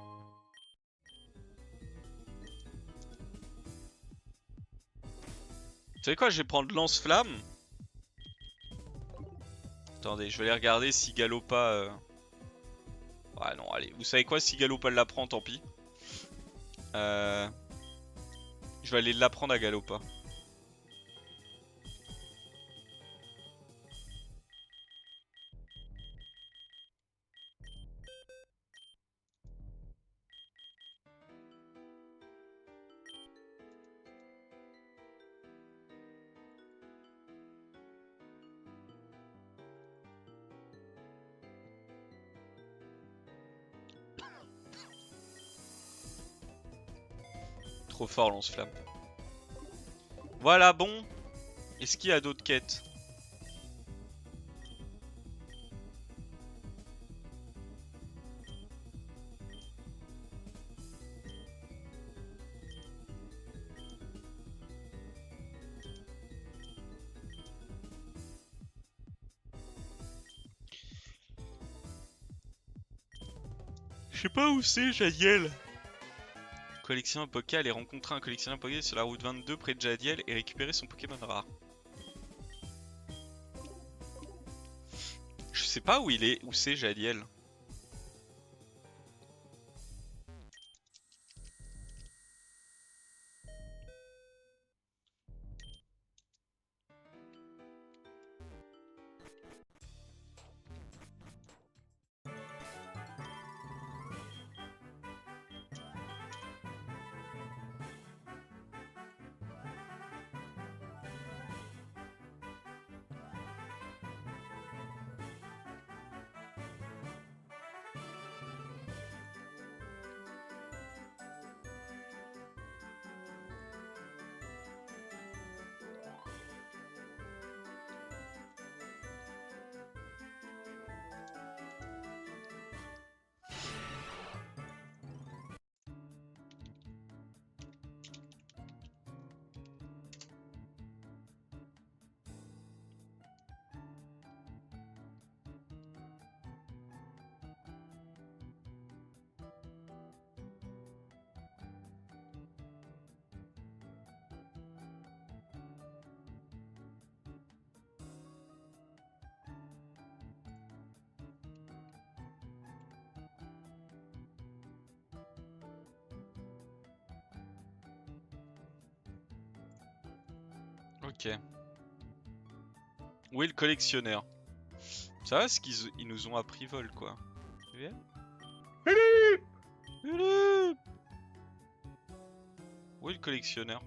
Vous savez quoi, je vais prendre lance-flamme. Attendez, je vais aller regarder si Galopa... Ouais, non, allez. Vous savez quoi, si Galopa l'apprend, tant pis. Je vais aller l'apprendre à Galopa. Trop fort, lance-flamme. Voilà, bon. Est-ce qu'il y a d'autres quêtes? Je sais pas où c'est, Jadiel. Collectionner un Poké, aller rencontrer un collectionneur Poké sur la route 22 près de Jadiel et récupérer son Pokémon rare. Je sais pas où il est, où c'est Jadiel. Ok. Où est le collectionneur? Ça va, ce qu'ils ils nous ont appris vol quoi. Viens. Où est le collectionneur?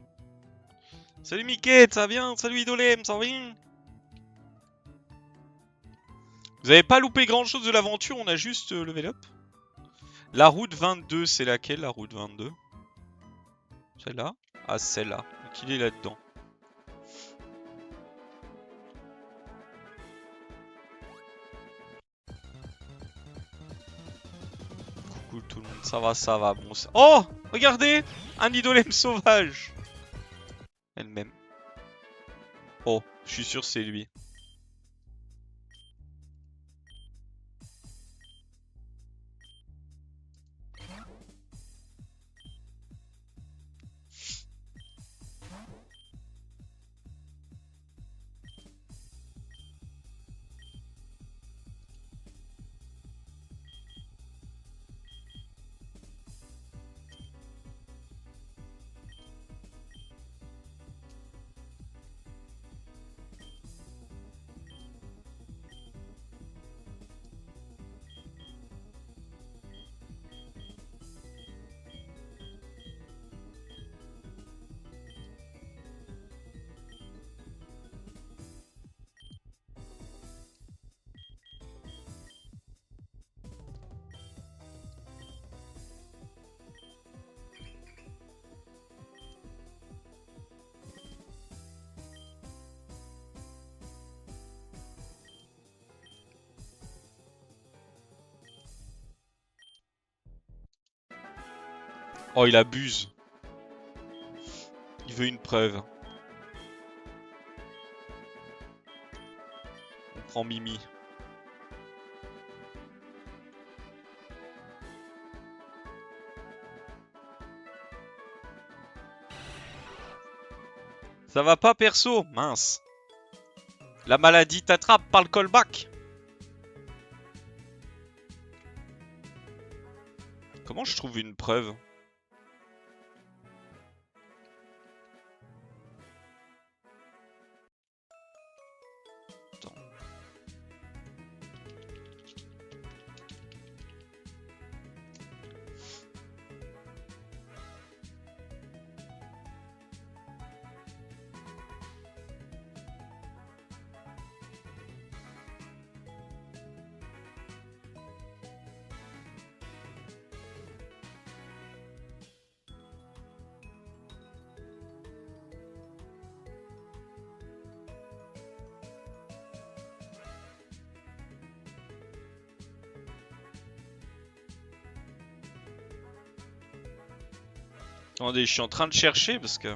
Salut Mickey, ça va bien? Salut Idolem, ça va bien? Vous avez pas loupé grand chose de l'aventure, on a juste level up. La route 22, c'est laquelle la route 22? Celle-là? Ah, celle-là. Donc il est là-dedans. Coucou tout le monde, ça va, bon ça. Oh! Regardez! Un idolème sauvage! Elle-même. Oh, je suis sûr c'est lui. Oh, il abuse. Il veut une preuve. On prend Mimi. Ça va pas perso? Mince. La maladie t'attrape par le callback. Comment je trouve une preuve? Attends. Attendez, je suis en train de chercher parce que...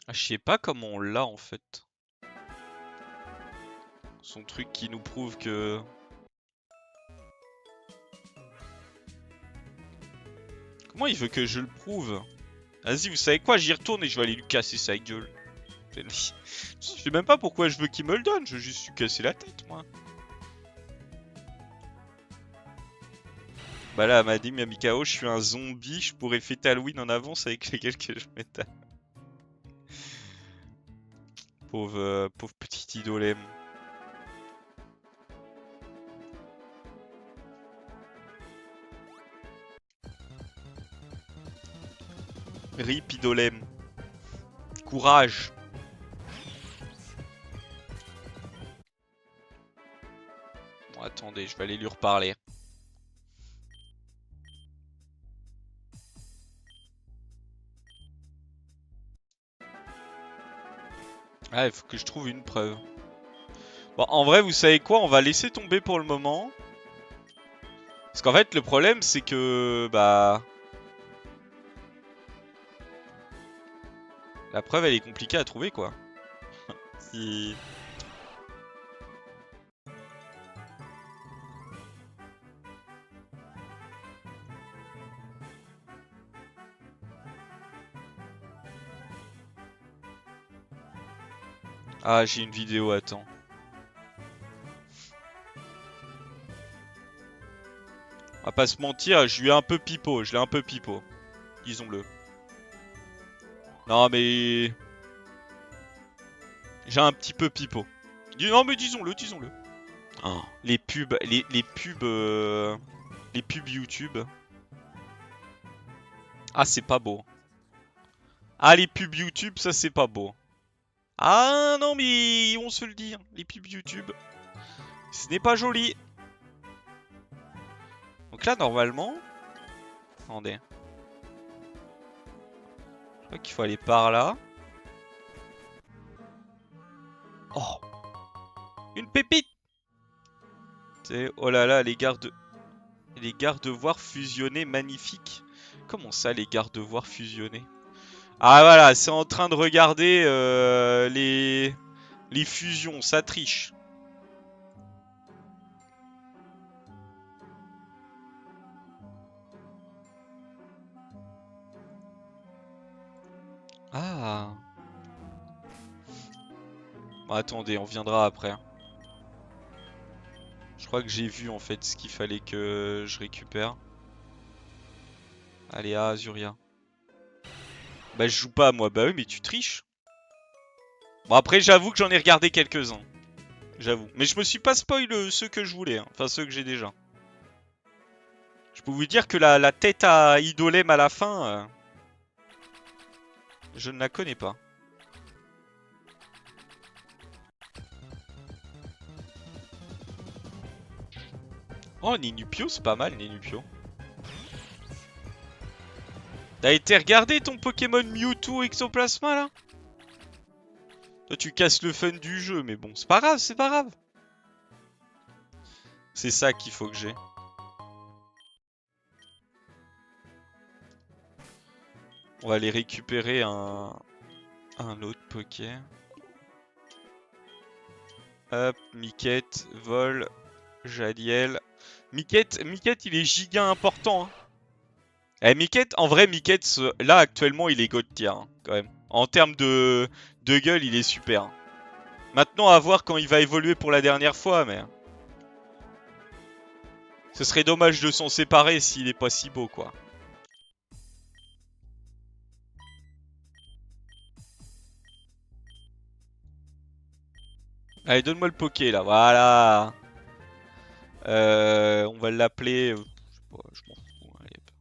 Ah, je sais pas comment on l'a en fait. Son truc qui nous prouve que... Comment il veut que je le prouve? Vas-y, vous savez quoi? J'y retourne et je vais aller lui casser sa gueule. Je sais même pas pourquoi je veux qu'il me le donne, je veux juste lui casser la tête, moi. Bah là, elle m'a dit, Mikao, je suis un zombie, je pourrais fêter Halloween en avance avec les gueules que je m'étale. Pauvre petit idolème. Rip idolème. Courage. Bon, attendez, je vais aller lui reparler. Ah, il faut que je trouve une preuve. Bon, en vrai, vous savez quoi? On va laisser tomber pour le moment. Parce qu'en fait, le problème, c'est que... Bah... La preuve, elle est compliquée à trouver, quoi. Si... Ah, j'ai une vidéo, attends. On va pas se mentir, je lui ai un peu pipeau, je l'ai un peu pipeau. Disons-le. Non, mais... J'ai un petit peu pipeau. Non, mais disons-le, disons-le. Oh, les pubs, les pubs YouTube. Ah, c'est pas beau. Ah, les pubs YouTube, ça c'est pas beau. Ah non, mais on se le dit, les pubs YouTube, ce n'est pas joli. Donc là, normalement... Attendez. Je crois qu'il faut aller par là. Oh, une pépite. Oh là là, les garde-voirs fusionnés magnifiques. Comment ça, les garde-voirs fusionnés? Ah voilà, c'est en train de regarder les fusions, ça triche. Ah. Bon, attendez, on viendra après. Je crois que j'ai vu en fait ce qu'il fallait que je récupère. Allez, à Azuria. Bah je joue pas moi, bah oui mais tu triches. Bon après j'avoue que j'en ai regardé quelques-uns. J'avoue. Mais je me suis pas spoil ceux que je voulais, hein. Enfin ceux que j'ai déjà. Je peux vous dire que la tête à Idolem à la fin, je ne la connais pas. Oh Ninupio, c'est pas mal Ninupio. T'as été regarder ton Pokémon Mewtwo Exoplasma là? Toi, tu casses le fun du jeu, mais bon, c'est pas grave, c'est pas grave. C'est ça qu'il faut que j'ai. On va aller récupérer un autre Poké. Hop, Miquette, Vol, Jadiel. Miquette, il est giga important. Hein. Eh, Miquette, en vrai, Miquette, là, actuellement, il est God tier, hein, quand même. En termes de gueule, il est super. Hein. Maintenant, à voir quand il va évoluer pour la dernière fois, mais... Ce serait dommage de s'en séparer s'il est pas si beau, quoi. Allez, donne-moi le Poké, là, voilà. On va l'appeler... je sais pas, je m'en fous. Allez, hop.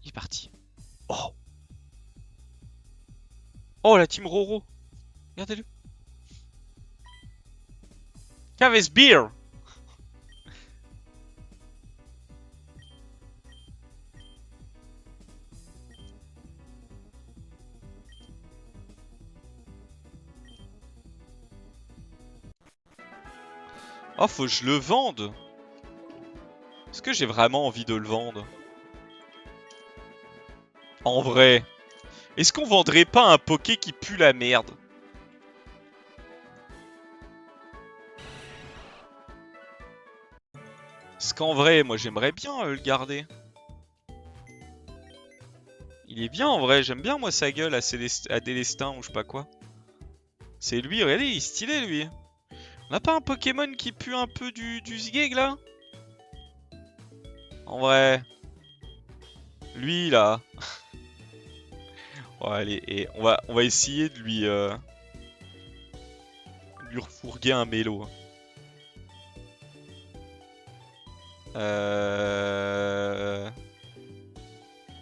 Il est parti. Oh! Oh, la team Roro! Regardez-le. Caves Beer! Oh, faut que je le vende! Est-ce que j'ai vraiment envie de le vendre? En vrai. Est-ce qu'on vendrait pas un Poké qui pue la merde? Parce qu'en vrai, moi j'aimerais bien le garder. Il est bien en vrai, j'aime bien moi sa gueule à Délestin ou je sais pas quoi. C'est lui, regardez, il est stylé lui. On n'a pas un Pokémon qui pue un peu du Zigeg là? En vrai. Lui là. Bon, allez, et on va essayer de lui refourguer un mélo.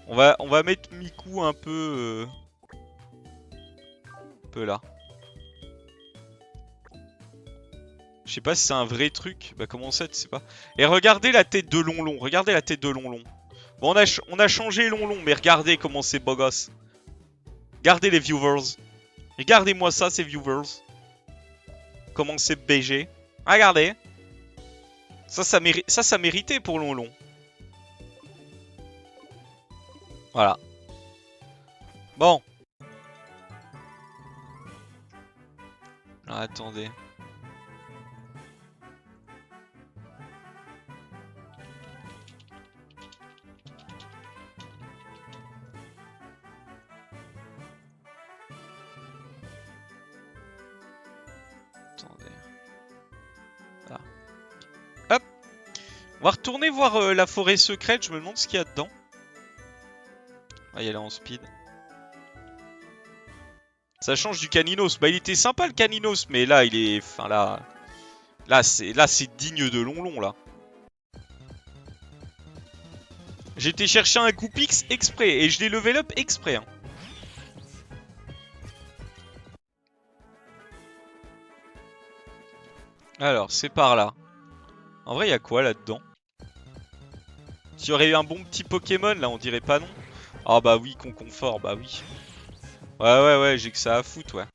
On va mettre Miku un peu là. Je sais pas si c'est un vrai truc. Bah comment ça, tu sais pas. Et regardez la tête de Lonlon. Regardez la tête de Lonlon. Bon, on a changé Lonlon, mais regardez comment c'est beau gosse. Regardez les viewers. Regardez-moi ça, ces viewers. Comment c'est BG. Regardez. Ça méritait pour Lonlon. Voilà. Bon. Ah, attendez. Attendez. Là. Hop. On va retourner voir la forêt secrète. Je me demande ce qu'il y a dedans. Ah, il est là en speed. Ça change du Caninos. Bah, il était sympa le Caninos, mais là, il est... Enfin, là... Là, c'est digne de Lonlon, là. J'ai été chercher un Goupix exprès, et je l'ai level up exprès. Hein. Alors, c'est par là. En vrai, il y a quoi là-dedans? S'il y aurait eu un bon petit Pokémon, là, on dirait pas non. Ah bah oui, Conconfort, bah oui. Ouais, j'ai que ça à foutre, ouais.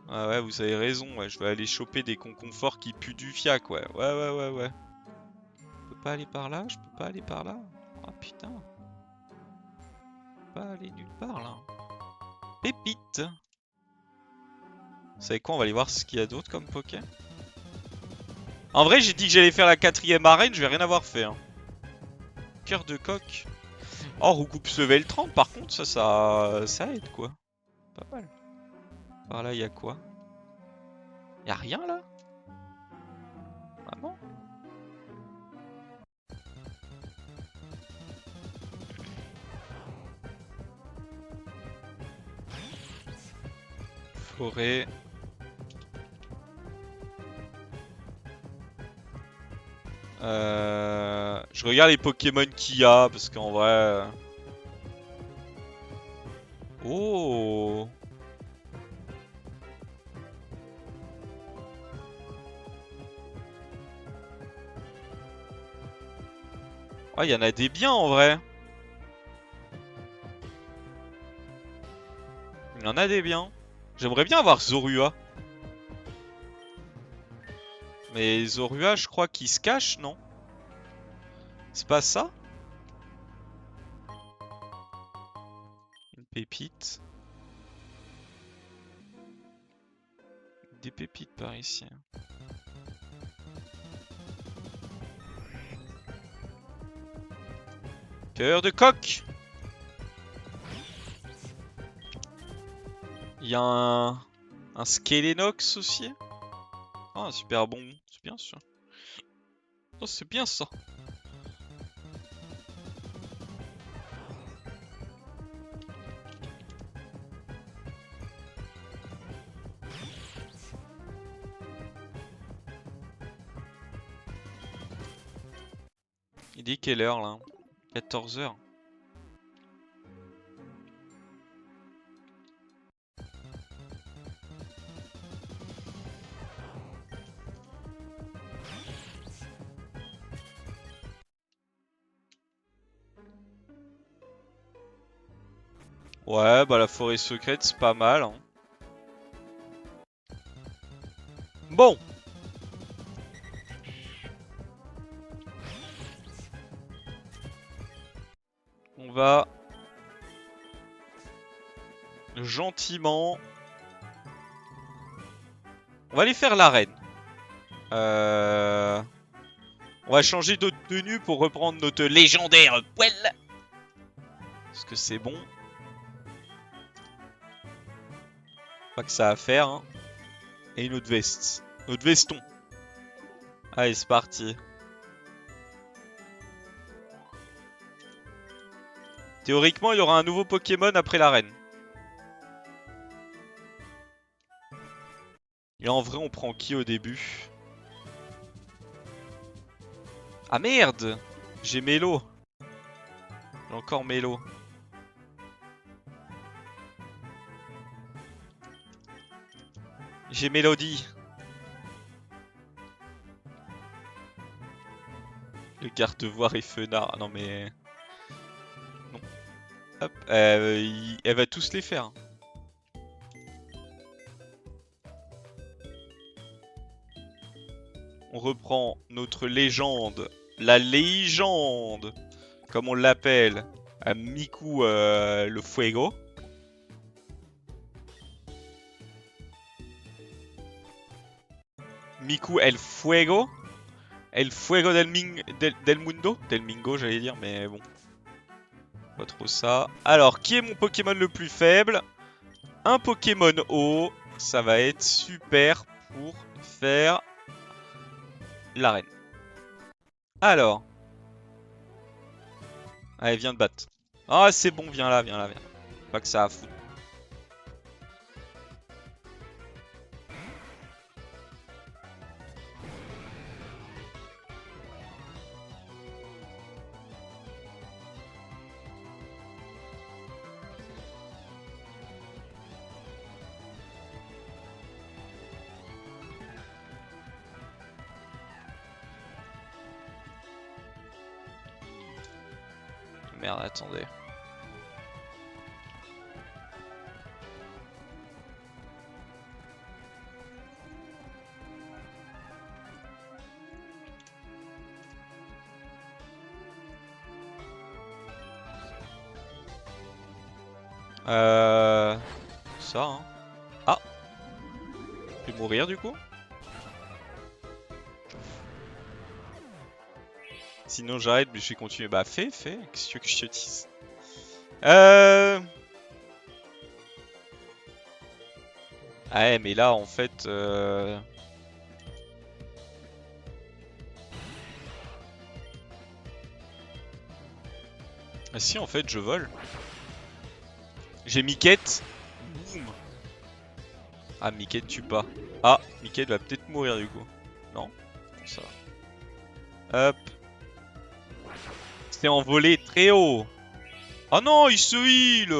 Ah ouais, vous avez raison, ouais, je vais aller choper des Conconforts qui puent du fiac, ouais. Ouais. Je peux pas aller par là, je peux pas aller par là. Ah putain. Je peux pas aller nulle part, là. Pépite. Vous savez quoi, on va aller voir ce qu'il y a d'autre comme Poké. En vrai, j'ai dit que j'allais faire la 4ème arène, je vais rien avoir fait. Hein. Cœur de coq. Oh, Roucoups level 30, par contre, ça aide, quoi. Pas mal. Par là, il y a quoi? Y a rien, là? Vraiment? Forêt. Je regarde les Pokémon qu'il y a, parce qu'en vrai... Oh! Ah, il y en a des biens en vrai. Il y en a des biens. J'aimerais bien avoir Zorua. Mais Zorua, je crois qu'il se cache, non? C'est pas ça? Une pépite. Des pépites par ici. Cœur de coq! Il y a un Skelenox aussi. Ah, un super bon. C'est bien ça. Oh, c'est bien ça. Il est quelle heure là? 14 h. Ouais, bah la forêt secrète, c'est pas mal. Hein. Bon. On va gentiment. On va aller faire l'arène. On va changer d'autres tenues pour reprendre notre légendaire poêle. Parce que c'est bon. Pas que ça à faire. Hein. Et une autre veste. Notre veston. Allez, c'est parti. Théoriquement, il y aura un nouveau Pokémon après l'arène. Et en vrai, on prend qui au début? Ah merde! J'ai Mélo. J'ai encore Mélo. J'ai Mélodie. Le garde-voir et Fenard. Non mais... Non. Hop. Elle va tous les faire. On reprend notre légende. La légende, comme on l'appelle, à Miku le Fuego. Miku el Fuego. El Fuego del Mundo. Del Mingo, j'allais dire, mais bon. Pas trop ça. Alors, qui est mon Pokémon le plus faible? Un Pokémon haut. Ça va être super pour faire l'arène. Alors. Allez, viens de battre. Ah, c'est bon, viens là, viens là, viens. Pas que ça a foutu. Merde, attendez. Ça, hein. Ah! Je vais mourir du coup? Sinon j'arrête, mais je vais continuer. Bah fais. Qu'est-ce que tu veux que je te dise? Ah ouais, mais là en fait... Ah si, en fait je vole. J'ai Miquette. Boum. Ah, Miquette tue pas. Ah, Miquette va peut-être mourir du coup. Non? Ça va. Hop. C'est envolé très haut. Ah non, il se heal.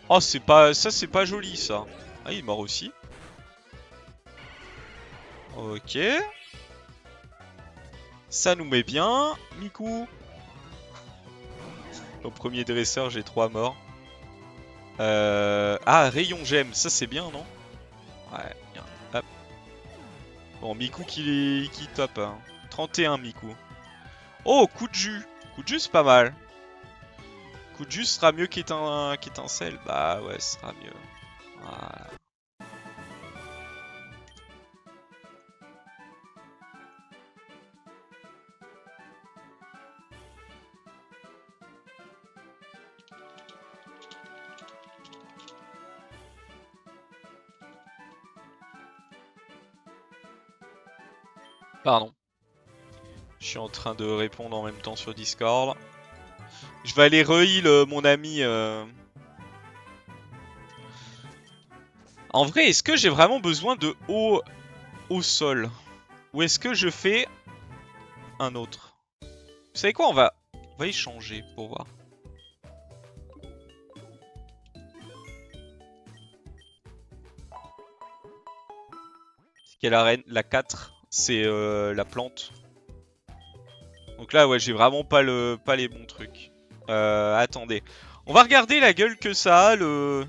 Oh, c'est pas... Ça, c'est pas joli, ça. Ah, il est mort aussi. Ok. Ça nous met bien. Miku. Au premier dresseur, j'ai 3 morts. Ah, rayon gemme. Ça, c'est bien, non? Ouais, bien. Hop. Bon, Miku qui top. Hein. 31, Miku. Oh, coup de jus. Coup de jus, c'est pas mal. Coup de jus sera mieux qu'étincelle. Bah ouais, ce sera mieux. Voilà. Pardon. Je suis en train de répondre en même temps sur Discord. Je vais aller re-heal mon ami. En vrai, est-ce que j'ai vraiment besoin de haut au sol? Ou est-ce que je fais un autre? Vous savez quoi, on va échanger pour voir. C'est quelle arène? La 4, c'est la plante. Donc là, ouais, j'ai vraiment pas les bons trucs. Attendez. On va regarder la gueule que ça a, le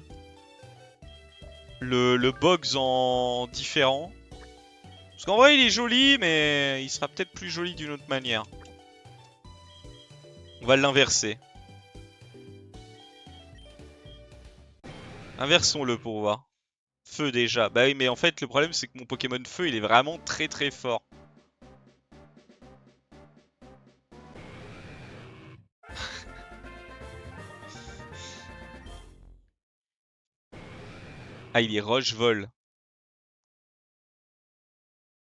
box en différent. Parce qu'en vrai, il est joli, mais il sera peut-être plus joli d'une autre manière. On va l'inverser. Inversons-le pour voir. Feu déjà. Bah oui, mais en fait, le problème, c'est que mon Pokémon Feu, il est vraiment très très fort. Ah, il est Roche-Vol.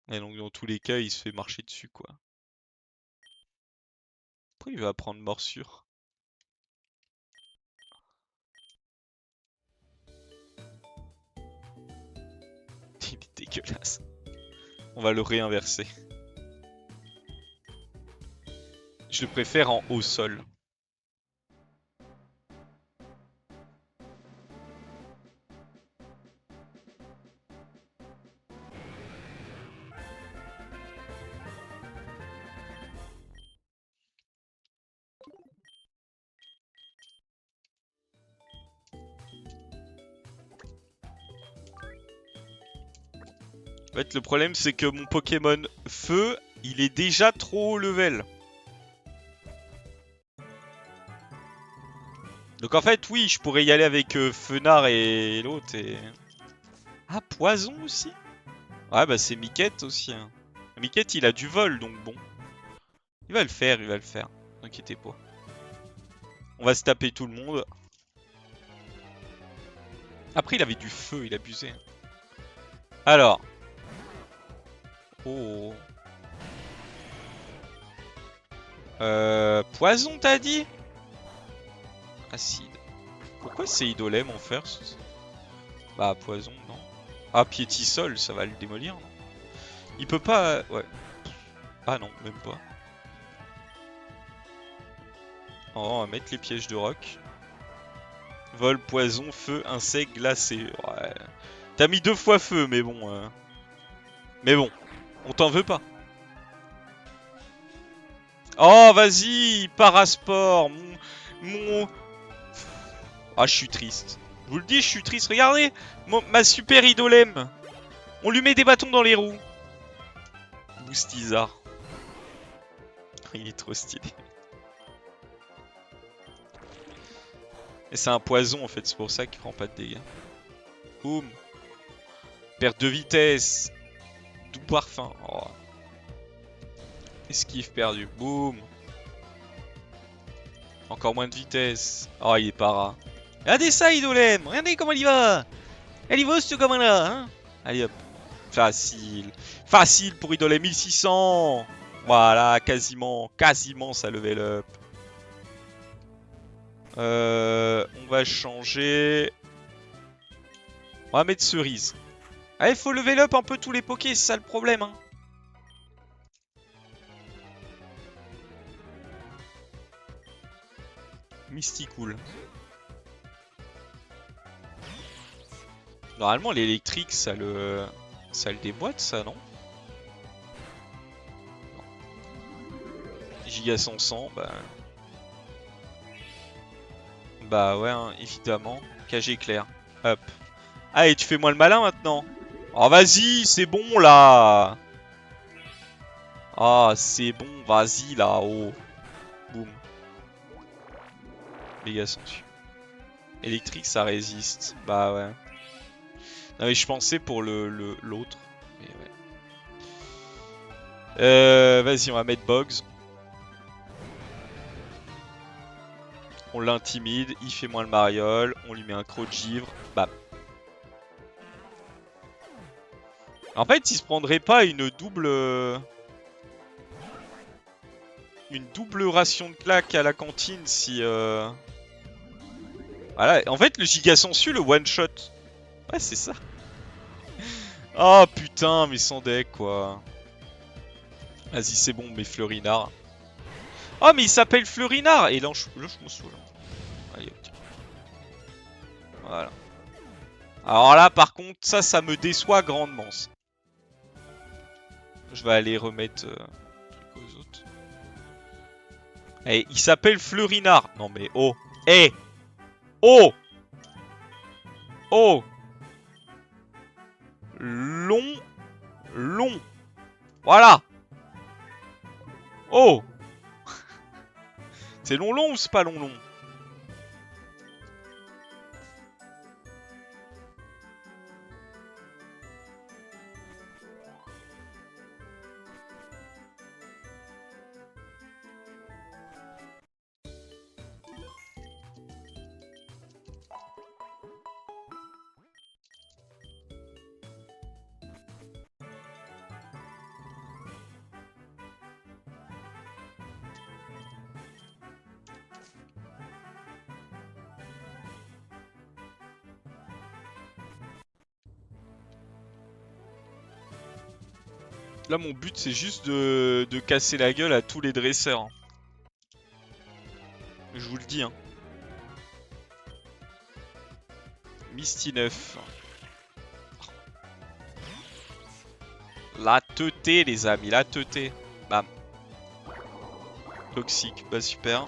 Et donc, dans tous les cas, il se fait marcher dessus, quoi. Pourquoi il veut apprendre morsure? Il est dégueulasse. On va le réinverser. Je le préfère en haut sol. En fait, le problème, c'est que mon Pokémon Feu, il est déjà trop haut level. Donc en fait, oui, je pourrais y aller avec Fenard et l'autre et... Ah, Poison aussi? Ouais, bah c'est Miquette aussi. Hein. Miquette, il a du vol, donc bon. Il va le faire, il va le faire. N'inquiétez pas. On va se taper tout le monde. Après, il avait du feu, il abusait. Alors. Oh. Poison, t'as dit? Acide. Pourquoi c'est Idolem en first? Bah, poison, non. Ah, Piétisol, ça va le démolir, non? Il peut pas... Ouais. Ah non, même pas. Oh, on va mettre les pièges de roc. Vol, poison, feu, insecte, glacé. Ouais. T'as mis 2 fois feu, mais bon... Mais bon, on t'en veut pas. Oh, vas-y, Parasport, mon... Ah, je suis triste. Je vous le dis, je suis triste. Regardez, ma super Idolem. On lui met des bâtons dans les roues. Boostizar. Il est trop stylé. Et c'est un poison en fait, c'est pour ça qu'il prend pas de dégâts. Boum. Perte de vitesse. Doux parfum. Oh. Esquive perdu. Boum. Encore moins de vitesse. Oh, il est para. Regardez ça, Idolem. Regardez comment il y va. Elle y va, ce gamin là. Hein. Allez hop. Facile. Facile pour Idolem 1600. Voilà, quasiment ça level up. On va changer. On va mettre cerise. Allez, faut level up un peu tous les pokés, c'est ça le problème. Hein. Mysticool. Normalement, l'électrique, ça le déboîte, ça, non? Giga 100, bah ouais, hein, évidemment. KG clair. Hop. Allez, tu fais moi le malin maintenant. Oh vas-y, c'est bon là. Ah, c'est bon, vas-y là, oh. Boum. Méga sensu. Électrique, ça résiste. Bah ouais. Non mais je pensais pour l'autre. Mais ouais. Vas-y, on va mettre Boggs. On l'intimide, il fait moins le mariole, on lui met un croc de givre, bam. En fait, il se prendrait pas une double ration de claques à la cantine si Voilà, en fait le giga sensu le one shot. Ouais, c'est ça. Oh putain, mais sans deck quoi. Vas-y, c'est bon, mais Fleurinard. Oh, mais il s'appelle Fleurinard. Et là, je me saoule. Allez, ok. Voilà. Alors là, par contre, ça me déçoit grandement. Ça. Je vais aller remettre truc aux autres. Eh, il s'appelle Fleurinard. Non mais oh. Eh. Oh. Oh. Long. Long. Voilà. Oh. C'est long long ou c'est pas long long? Là, mon but, c'est juste de casser la gueule à tous les dresseurs. Je vous le dis, hein. Misty 9. La teuté, les amis, la teuté. Bam. Toxique, bah super.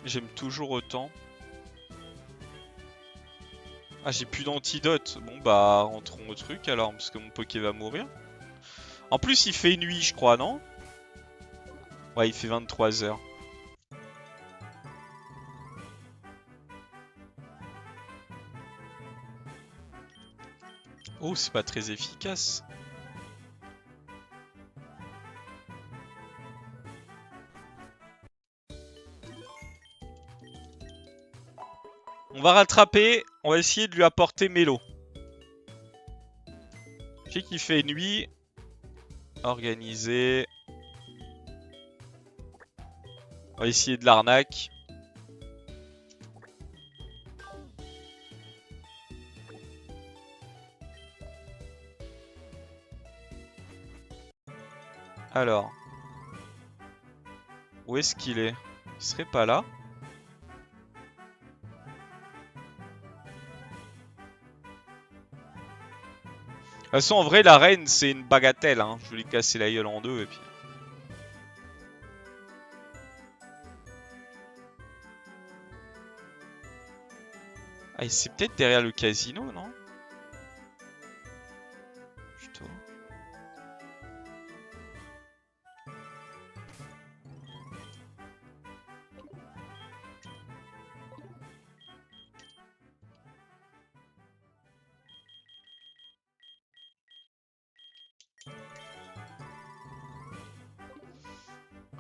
J'aime toujours autant. Ah, j'ai plus d'antidote. Bon, bah, rentrons au truc alors, parce que mon Poké va mourir. En plus, il fait nuit, je crois, non? Ouais, il fait 23 heures. Oh, c'est pas très efficace. On va rattraper, on va essayer de lui apporter Mélo. Je sais qu'il fait nuit. Organisé. On va essayer de l'arnaque. Alors. Où est-ce qu'il est? Il serait pas là? De toute façon, en vrai, la reine, c'est une bagatelle. Hein. Je vais lui casser la gueule en deux et puis... Ah, c'est peut-être derrière le casino, non? Putain.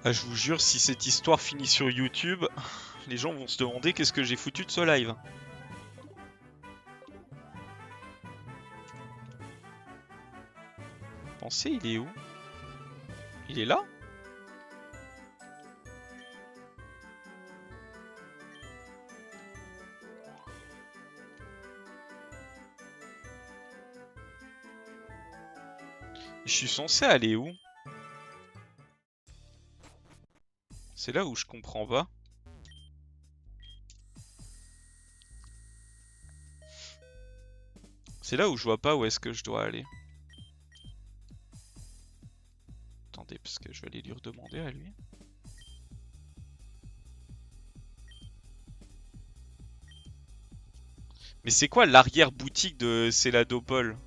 Ah, je vous jure, si cette histoire finit sur YouTube, les gens vont se demander qu'est-ce que j'ai foutu de ce live. Pensez, il est où? Il est là? Je suis censé aller où? C'est là où je comprends pas. C'est là où je vois pas où est-ce que je dois aller. Attendez, parce que je vais aller lui redemander à lui. Mais c'est quoi l'arrière-boutique de Céladopol?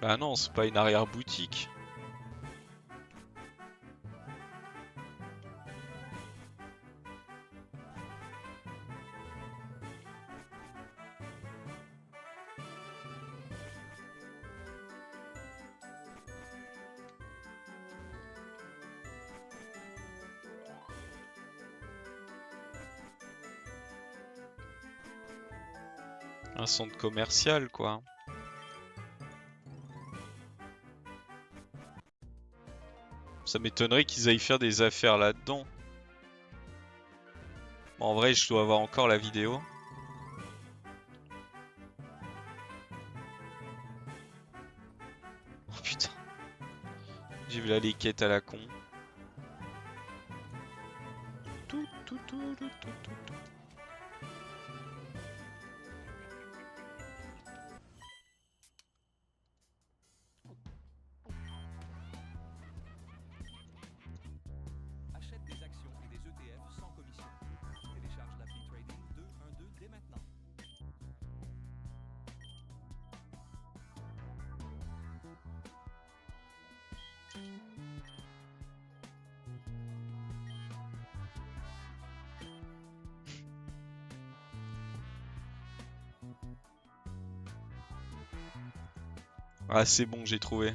Bah non, c'est pas une arrière-boutique. Un centre commercial, quoi. Ça m'étonnerait qu'ils aillent faire des affaires là-dedans. Bon, en vrai, je dois avoir encore la vidéo. Oh putain. J'ai vu la liquette à la con. Tout, tout, tout, tout, tout, tout, tout. Achète des actions et des ETF sans commission. Télécharge l'appli Trading 212 dès maintenant. Ah, c'est bon, j'ai trouvé.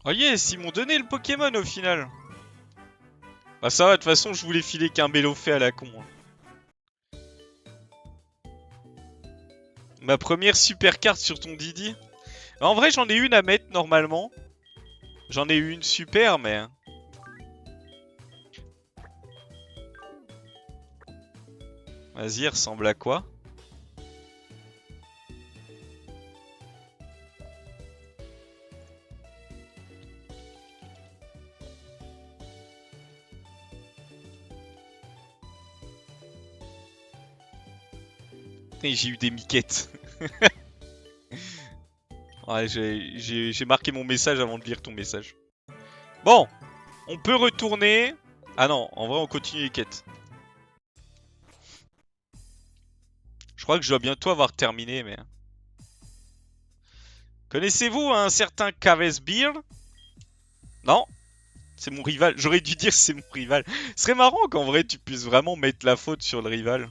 Oh yes, ils m'ont donné le Pokémon au final. Bah ça va, de toute façon, je voulais filer qu'un Bélofait à la con. Ma première super carte sur ton Didi. En vrai, j'en ai une à mettre normalement. J'en ai une super, mais... Vas-y, elle ressemble à quoi? Et j'ai eu des miquettes. Ouais, j'ai marqué mon message avant de lire ton message. Bon, on peut retourner. Ah non, en vrai, on continue les quêtes. Je crois que je dois bientôt avoir terminé, mais... Connaissez-vous un certain Caves Beer? Non, c'est mon rival. J'aurais dû dire c'est mon rival. Ce serait marrant qu'en vrai, tu puisses vraiment mettre la faute sur le rival.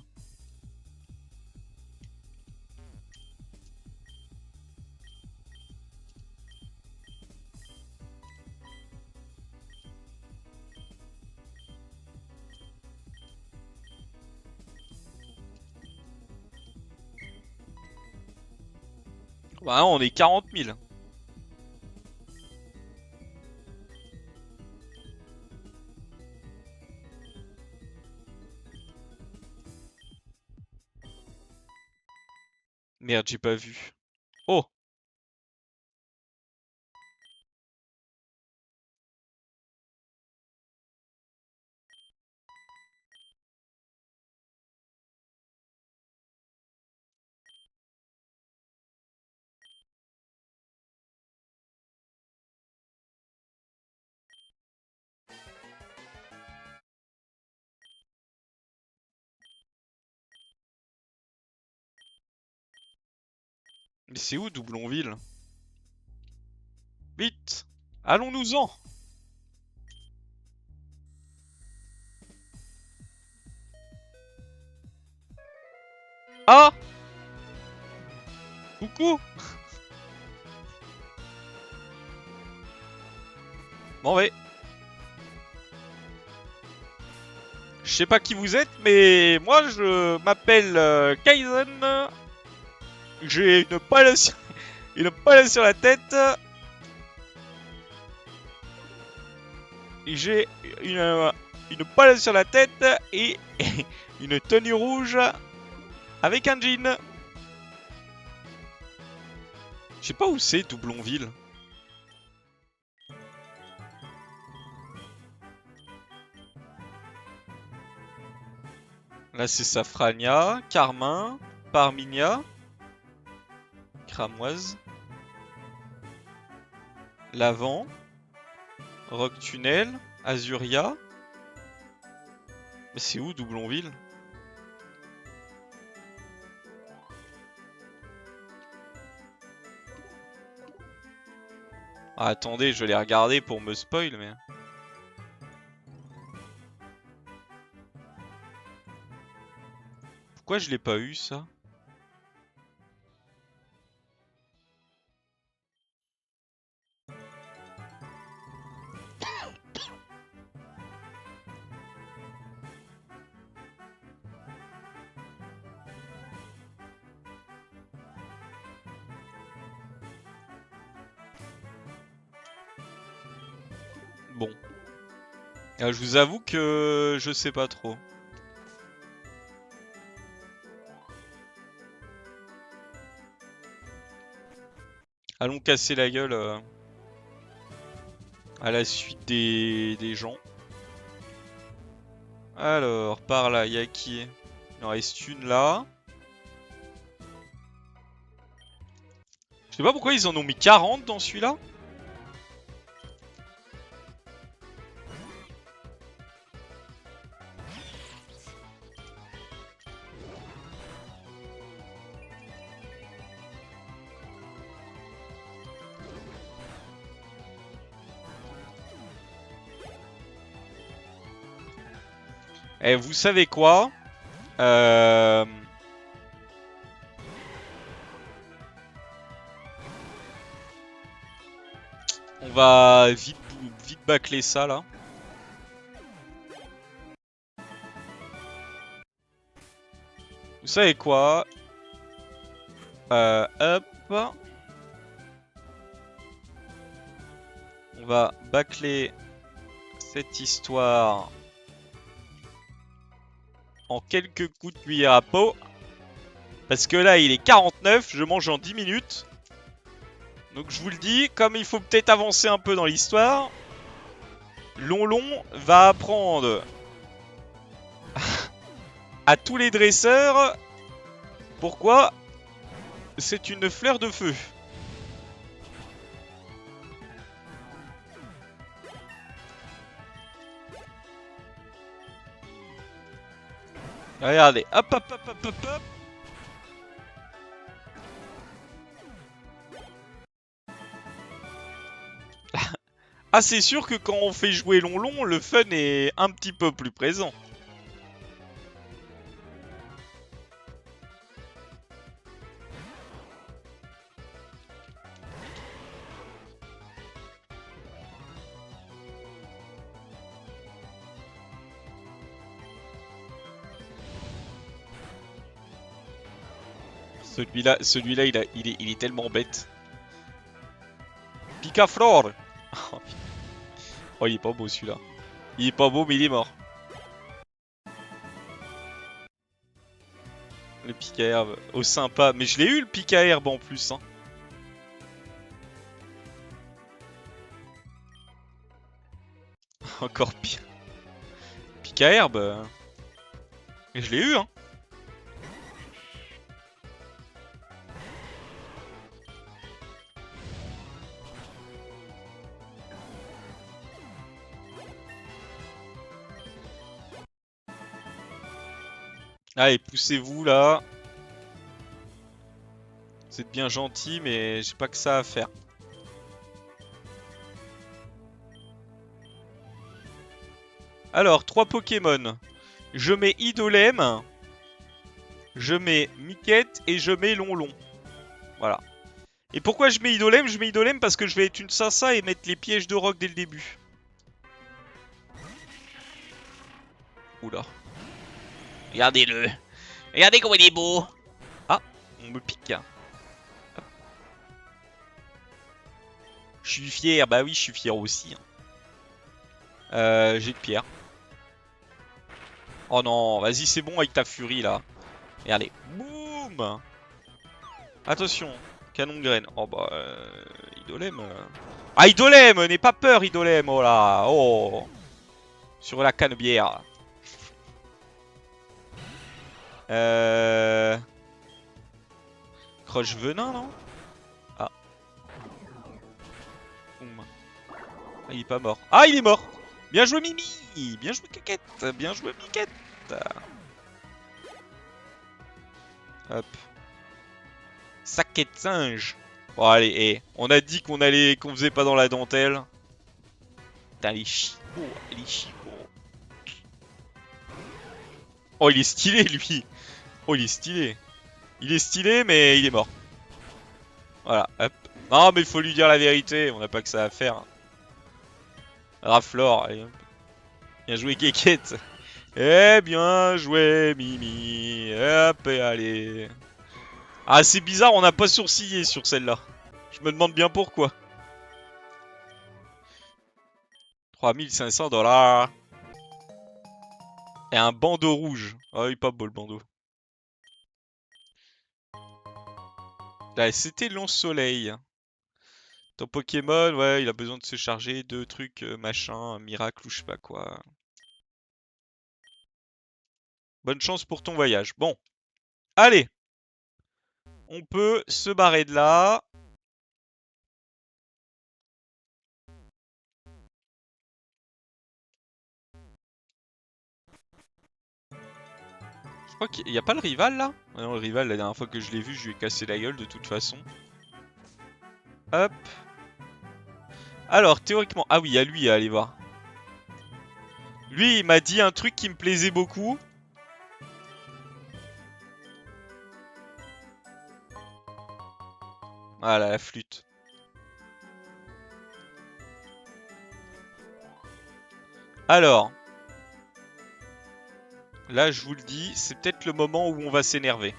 Bah non, on est 40 000. Merde, j'ai pas vu. Oh! Mais c'est où Doublonville? Vite! Allons-nous-en! Ah! Coucou! Bon, ouais. Je sais pas qui vous êtes, mais moi je m'appelle Kaizen. J'ai une pale sur... une pale sur la tête. J'ai une pale sur la tête et une tenue rouge avec un jean. Je sais pas où c'est Doublonville. Là c'est Safrania, Carmin, Parminia, Cramoise, Lavant, Rock Tunnel, Azuria. Mais c'est où Doublonville? Ah, attendez, je vais les regarder pour me spoil, mais... Pourquoi je l'ai pas eu, ça? Bon. Je vous avoue que je sais pas trop. Allons casser la gueule à la suite des gens. Alors, par là, y'a qui? Il en reste une là. Je sais pas pourquoi ils en ont mis 40 dans celui-là. Eh, vous savez quoi? On va vite bâcler ça là. Vous savez quoi? Hop. On va bâcler cette histoire en quelques coups de cuillère à peau. Parce que là, il est 49, je mange en 10 minutes. Donc je vous le dis, comme il faut peut-être avancer un peu dans l'histoire, Lonlon va apprendre à tous les dresseurs pourquoi c'est une fleur de feu. Regardez, hop hop hop hop hop hop. Ah, c'est sûr que quand on fait jouer Lonlon, le fun est un petit peu plus présent. Celui-là, il est tellement bête. Picaflor. Oh, il est pas beau celui-là. Il est pas beau, mais il est mort. Le pic à herbe. Oh, sympa. Mais je l'ai eu le pic à herbe en plus. Hein. Encore pire. Pic à herbe. Je l'ai eu, hein. Allez, poussez-vous là. Vous êtes bien gentil, mais j'ai pas que ça à faire. Alors, 3 Pokémon. Je mets Idolem, je mets Miquette et je mets Lonlon. Voilà. Et pourquoi je mets Idolem? Je mets Idolem parce que je vais être une Sasa et mettre les pièges de rock dès le début. Oula. Regardez-le. Regardez comment il est beau. Ah, on me pique. Hop. Je suis fier, bah oui, je suis fier aussi. J'ai de pierre. Oh non, vas-y, c'est bon avec ta furie là. Regardez. Boum. Attention. Canon de graine. Oh bah... Idolem... Ah, Idolem, n'aie pas peur, Idolem. Oh là. Oh. Sur la canne-bière. Croche venin, non? Ah. Boum. Ah, il est pas mort. Ah, il est mort. Bien joué, Mimi. Bien joué, Caquette. Bien joué, Miquette. Hop. Saquet de singe. Bon allez, eh. On a dit qu'on faisait pas dans la dentelle. Putain, les chicots, les chicots. Oh, il est stylé, lui. Oh, il est stylé. Il est stylé, mais il est mort. Voilà, hop. Non, mais il faut lui dire la vérité. On n'a pas que ça à faire. Raflor, allez, hop. Bien joué, Kékette. Eh bien joué, Mimi. Hop, et allez. Ah, c'est bizarre, on n'a pas sourcillé sur celle-là. Je me demande bien pourquoi. 3500 $. Et un bandeau rouge. Ah oui, pas beau le bandeau. Là, c'était Long Soleil. Ton Pokémon, ouais, il a besoin de se charger de trucs machin, miracle ou je sais pas quoi. Bonne chance pour ton voyage. Bon, allez. On peut se barrer de là. Je crois qu'il n'y a pas le rival là? Ah non, le rival, la dernière fois que je l'ai vu, je lui ai cassé la gueule de toute façon. Hop. Alors, théoriquement... Ah oui, il y a lui à aller voir. Lui, il m'a dit un truc qui me plaisait beaucoup. Voilà, la flûte. Alors. Là, je vous le dis, c'est peut-être le moment où on va s'énerver.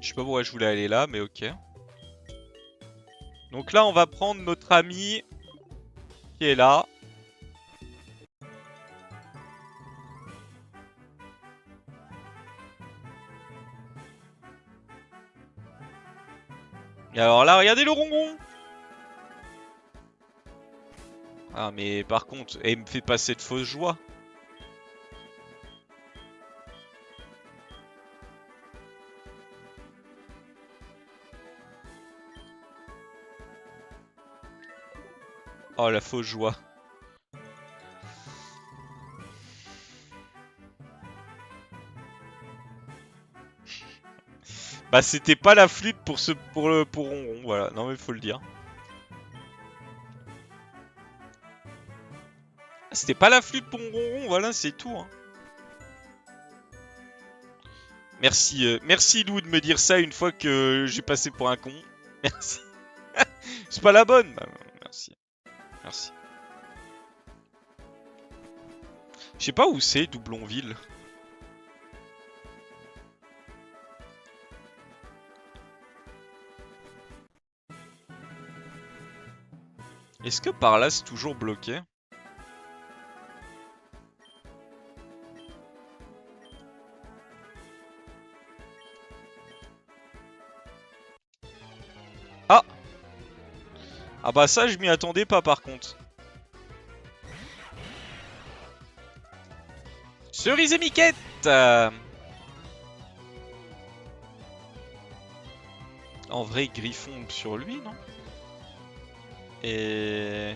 Je sais pas pourquoi je voulais aller là, mais ok. Donc là, on va prendre notre ami qui est là. Et alors là, regardez le ronron. Ah, mais par contre, elle me fait pas cette fausse joie. Oh, la fausse joie. Bah, c'était pas la flûte pour ronron, voilà. Non, mais faut le dire. C'était pas la flûte pour ronron, voilà, c'est tout. Hein. Merci, merci Lou de me dire ça une fois que j'ai passé pour un con. Merci. C'est pas la bonne. Bah, merci. Merci. Je sais pas où c'est, Doublonville. Est-ce que par là c'est toujours bloqué? Ah! Ah bah ça je m'y attendais pas par contre. Cerise et Miquette! En vrai, Griffon sur lui, non? Et...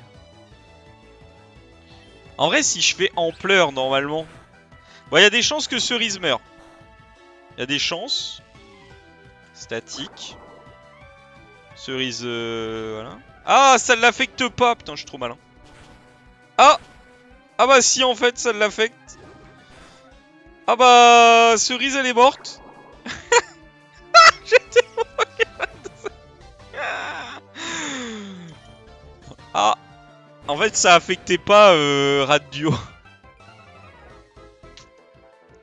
En vrai, si je fais ampleur, normalement... Bon, il y a des chances que Cerise meure. Il y a des chances. Statique. Cerise... voilà. Ah, ça ne l'affecte pas. Putain, je suis trop malin. Ah! Ah bah si, en fait, ça l'affecte. Ah bah... Cerise, elle est morte. J'étais Ah! En fait, ça affectait pas Radio.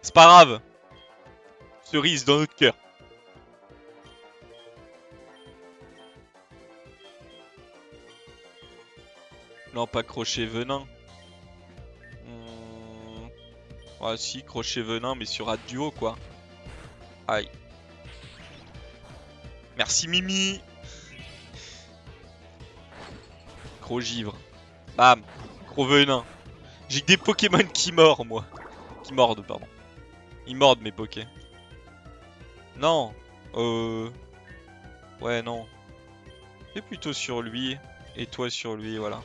C'est pas grave. Cerise dans notre cœur. Non, pas crochet venin. Ah si, crochet venin, mais sur Radio, quoi. Aïe. Merci Mimi. Gros givre. Bam. Gros venin. J'ai que des Pokémon qui mordent, moi. Qui mordent, pardon. Ils mordent mes Poké. Non. Ouais, non. Fais plutôt sur lui. Et toi sur lui, voilà.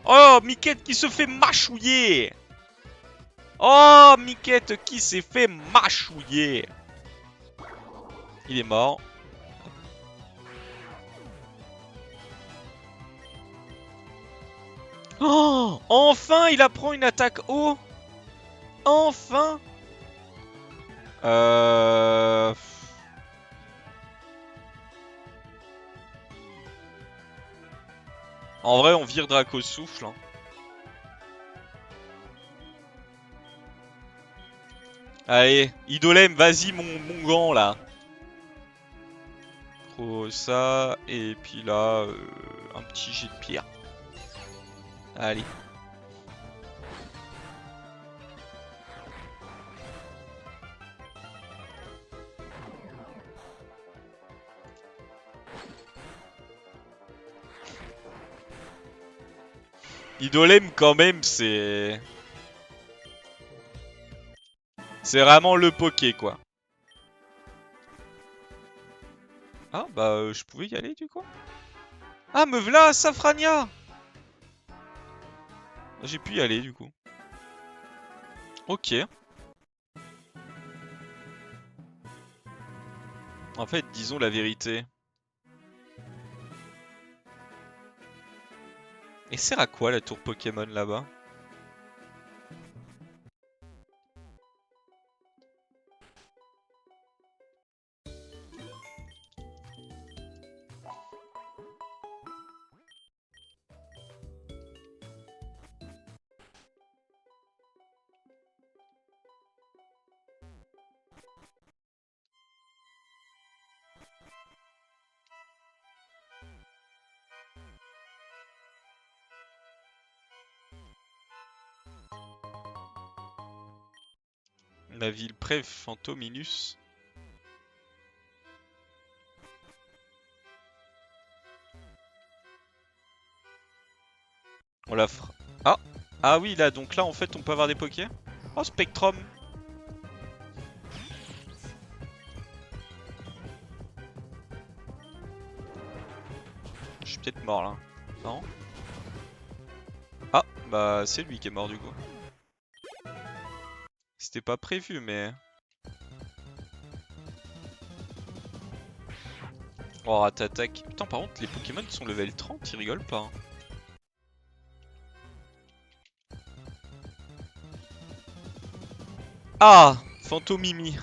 Oh, Miquette qui se fait mâchouiller. Oh, Miquette qui s'est fait mâchouiller. Il est mort. Oh, enfin, il apprend une attaque haut. Enfin. En vrai, on vire Draco souffle. Hein. Allez, Idolem, vas-y mon gant là. Trop ça, et puis là, un petit jet de pierre. Allez. Idolem quand même, c'est... C'est vraiment le poké quoi. Ah bah je pouvais y aller du coup. Ah me v'là Safrania. J'ai pu y aller du coup. Ok. En fait, disons la vérité. Et sert à quoi la tour Pokémon là-bas? La ville près Fantominus. On la fera. Ah! Ah oui, là, donc là, en fait, on peut avoir des pokés. Oh, Spectrum! Je suis peut-être mort, là. Non? Ah! Bah, c'est lui qui est mort, du coup. C'était pas prévu, mais... Oh, Ratatak. Putain, par contre, les Pokémon sont level 30, ils rigolent pas. Hein. Ah! Fantomimi.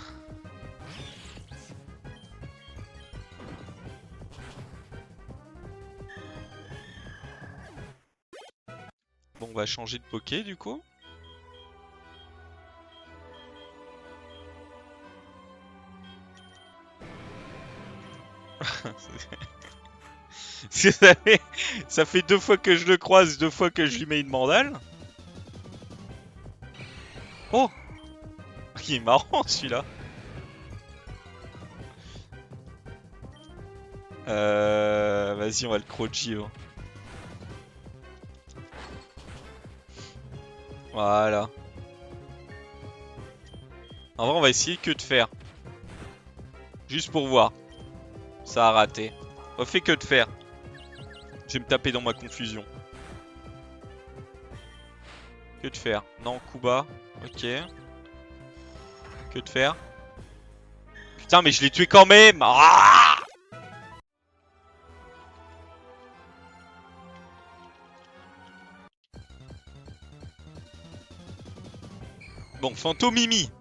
Bon, on va changer de Poké, du coup. Ça fait 2 fois que je le croise, 2 fois que je lui mets une mandale. Oh! Il est marrant celui-là. Vas-y, on va le croc-givre. Voilà. En vrai, on va essayer que de faire. Juste pour voir. Ça a raté. On fait que de faire. Je vais me taper dans ma confusion. Que de faire? Non, coup bas. Ok. Que de faire? Putain, mais je l'ai tué quand même! Ah! Bon, Fantomimi.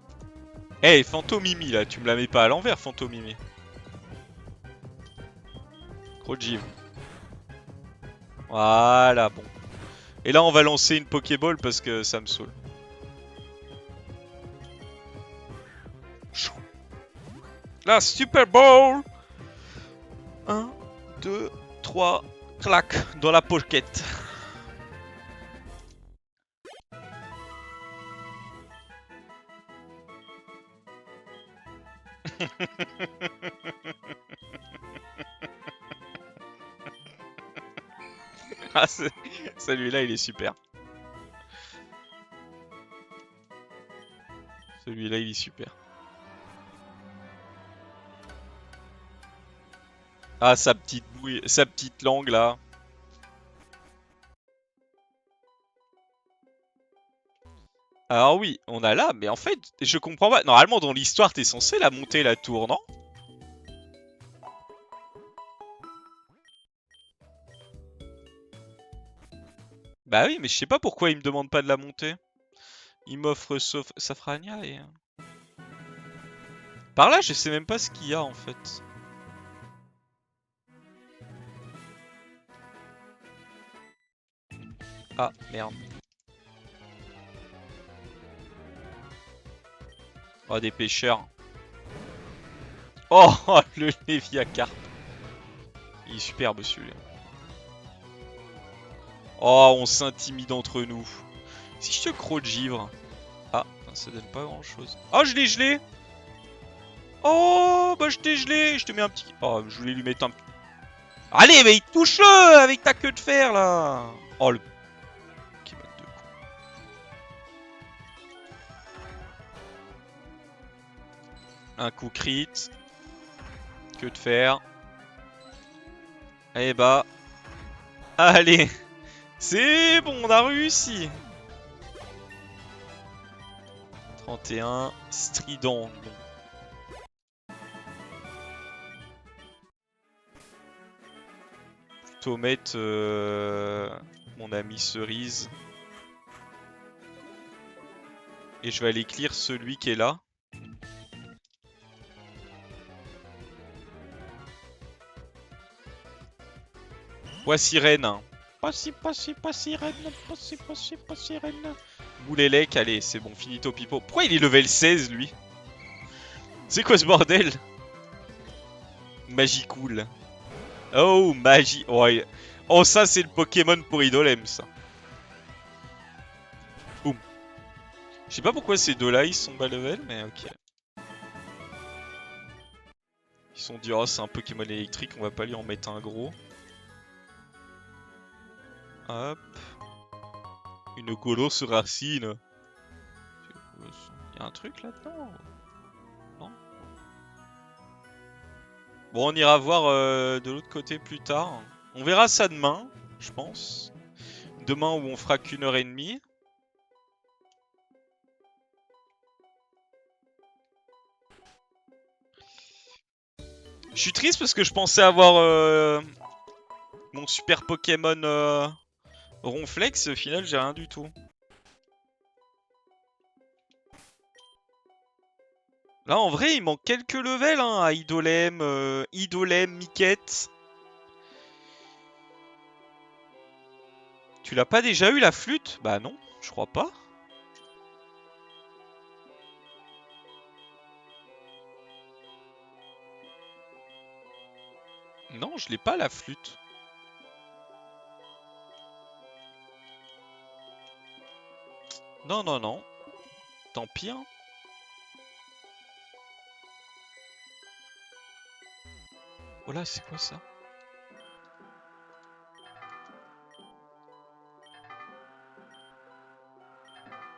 Hey, Fantomimi, là, tu me la mets pas à l'envers, Fantomimi. Gros Jiv. Voilà, bon. Et là, on va lancer une Pokéball parce que ça me saoule. La Super Bowl! 1, 2, 3, clac, dans la pochette. Ah, celui-là, il est super. Celui-là, il est super. Ah, sa petite bouille, sa petite langue, là. Alors oui, on a là, mais en fait, je comprends pas. Normalement, dans l'histoire, t'es censé la monter, la tour, non? Bah oui, mais je sais pas pourquoi il me demande pas de la monter. Il m'offre sauf Safrania et... Par là, je sais même pas ce qu'il y a, en fait. Ah, merde. Oh, des pêcheurs. Oh, le Léviacarpe. Il est superbe, celui-là. Oh, on s'intimide entre nous. Si je te croc de givre... Ah, ça donne pas grand-chose. Oh, je l'ai gelé. Oh, bah je t'ai gelé. Je te mets un petit... Oh, je voulais lui mettre un... Allez, mais touche-le avec ta queue de fer, là. Oh, le... Qui mate de con. Un coup crit. Queue de fer. Eh bah... Allez. C'est bon, on a réussi. 31. Strident. Bon. Plutôt mettre mon ami Cerise. Et je vais aller clear celui qui est là. Pas sirène. Pas sirène. Boulélec, allez, c'est bon, finito pipo. Pourquoi il est level 16 lui? C'est quoi ce bordel? Magicool. Oh, magie. Oh, oh, ça c'est le Pokémon pour Idolem, ça. Boum. Je sais pas pourquoi ces deux-là ils sont bas level, mais ok. Ils sont dit, oh, c'est un Pokémon électrique, on va pas lui en mettre un gros. Hop. Une colosse racine. Y'a un truc là-dedans? Non? Bon, on ira voir de l'autre côté plus tard. On verra ça demain, je pense. Demain où on fera qu'1h30. Je suis triste parce que je pensais avoir mon super Pokémon Ronflex. Au final, j'ai rien du tout. Là, en vrai, il manque quelques levels hein, à Idolem, Miquette. Tu l'as pas déjà eu la flûte? Bah non, je crois pas. Non, je l'ai pas la flûte. Non, non, non. Tant pis. Hein. Oh là, c'est quoi ça?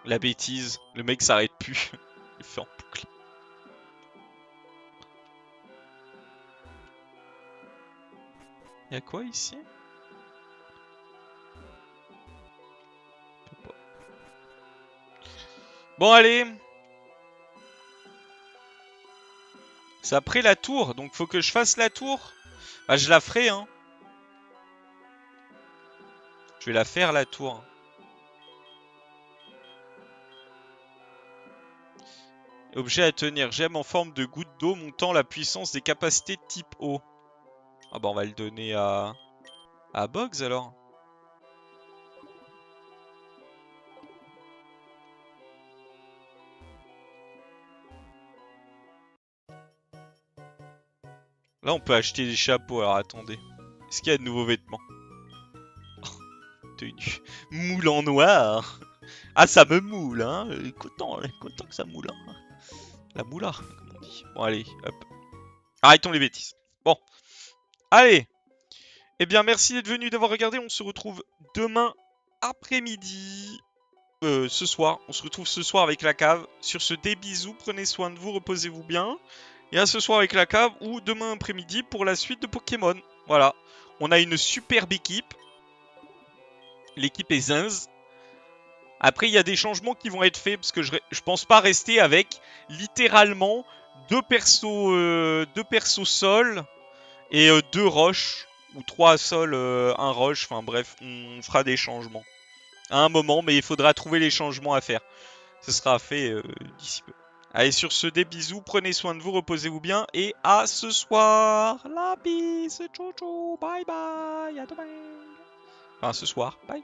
La bêtise. Le mec s'arrête plus. Il fait en boucle. Y'a quoi ici? Bon, allez. C'est après la tour, donc faut que je fasse la tour. Bah, je la ferai, hein. Je vais la faire, la tour. Objet à tenir. Gemme en forme de goutte d'eau montant la puissance des capacités type eau. Ah bah on va le donner à Boggs alors. Là on peut acheter des chapeaux, alors attendez. Est-ce qu'il y a de nouveaux vêtements? Tenue. Moule en noir. Ah ça me moule hein. Content que ça moule hein. La moula, comme on dit. Bon allez, hop. Arrêtons les bêtises. Bon. Allez. Eh bien merci d'être venu, d'avoir regardé. On se retrouve demain après-midi. Ce soir. On se retrouve ce soir avec la cave. Sur ce, des bisous. Prenez soin de vous. Reposez-vous bien. Et à ce soir avec la cave ou demain après-midi pour la suite de Pokémon. Voilà. On a une superbe équipe. L'équipe est zinz. Après, il y a des changements qui vont être faits parce que je pense pas rester avec littéralement deux persos sol et deux roches. Ou 3 sol, un roche. Enfin bref, on fera des changements. À un moment, mais il faudra trouver les changements à faire. Ce sera fait d'ici peu. Allez, sur ce, des bisous, prenez soin de vous, reposez-vous bien, et à ce soir. La bise, ciao ciao, bye bye, à demain. Enfin, ce soir, bye.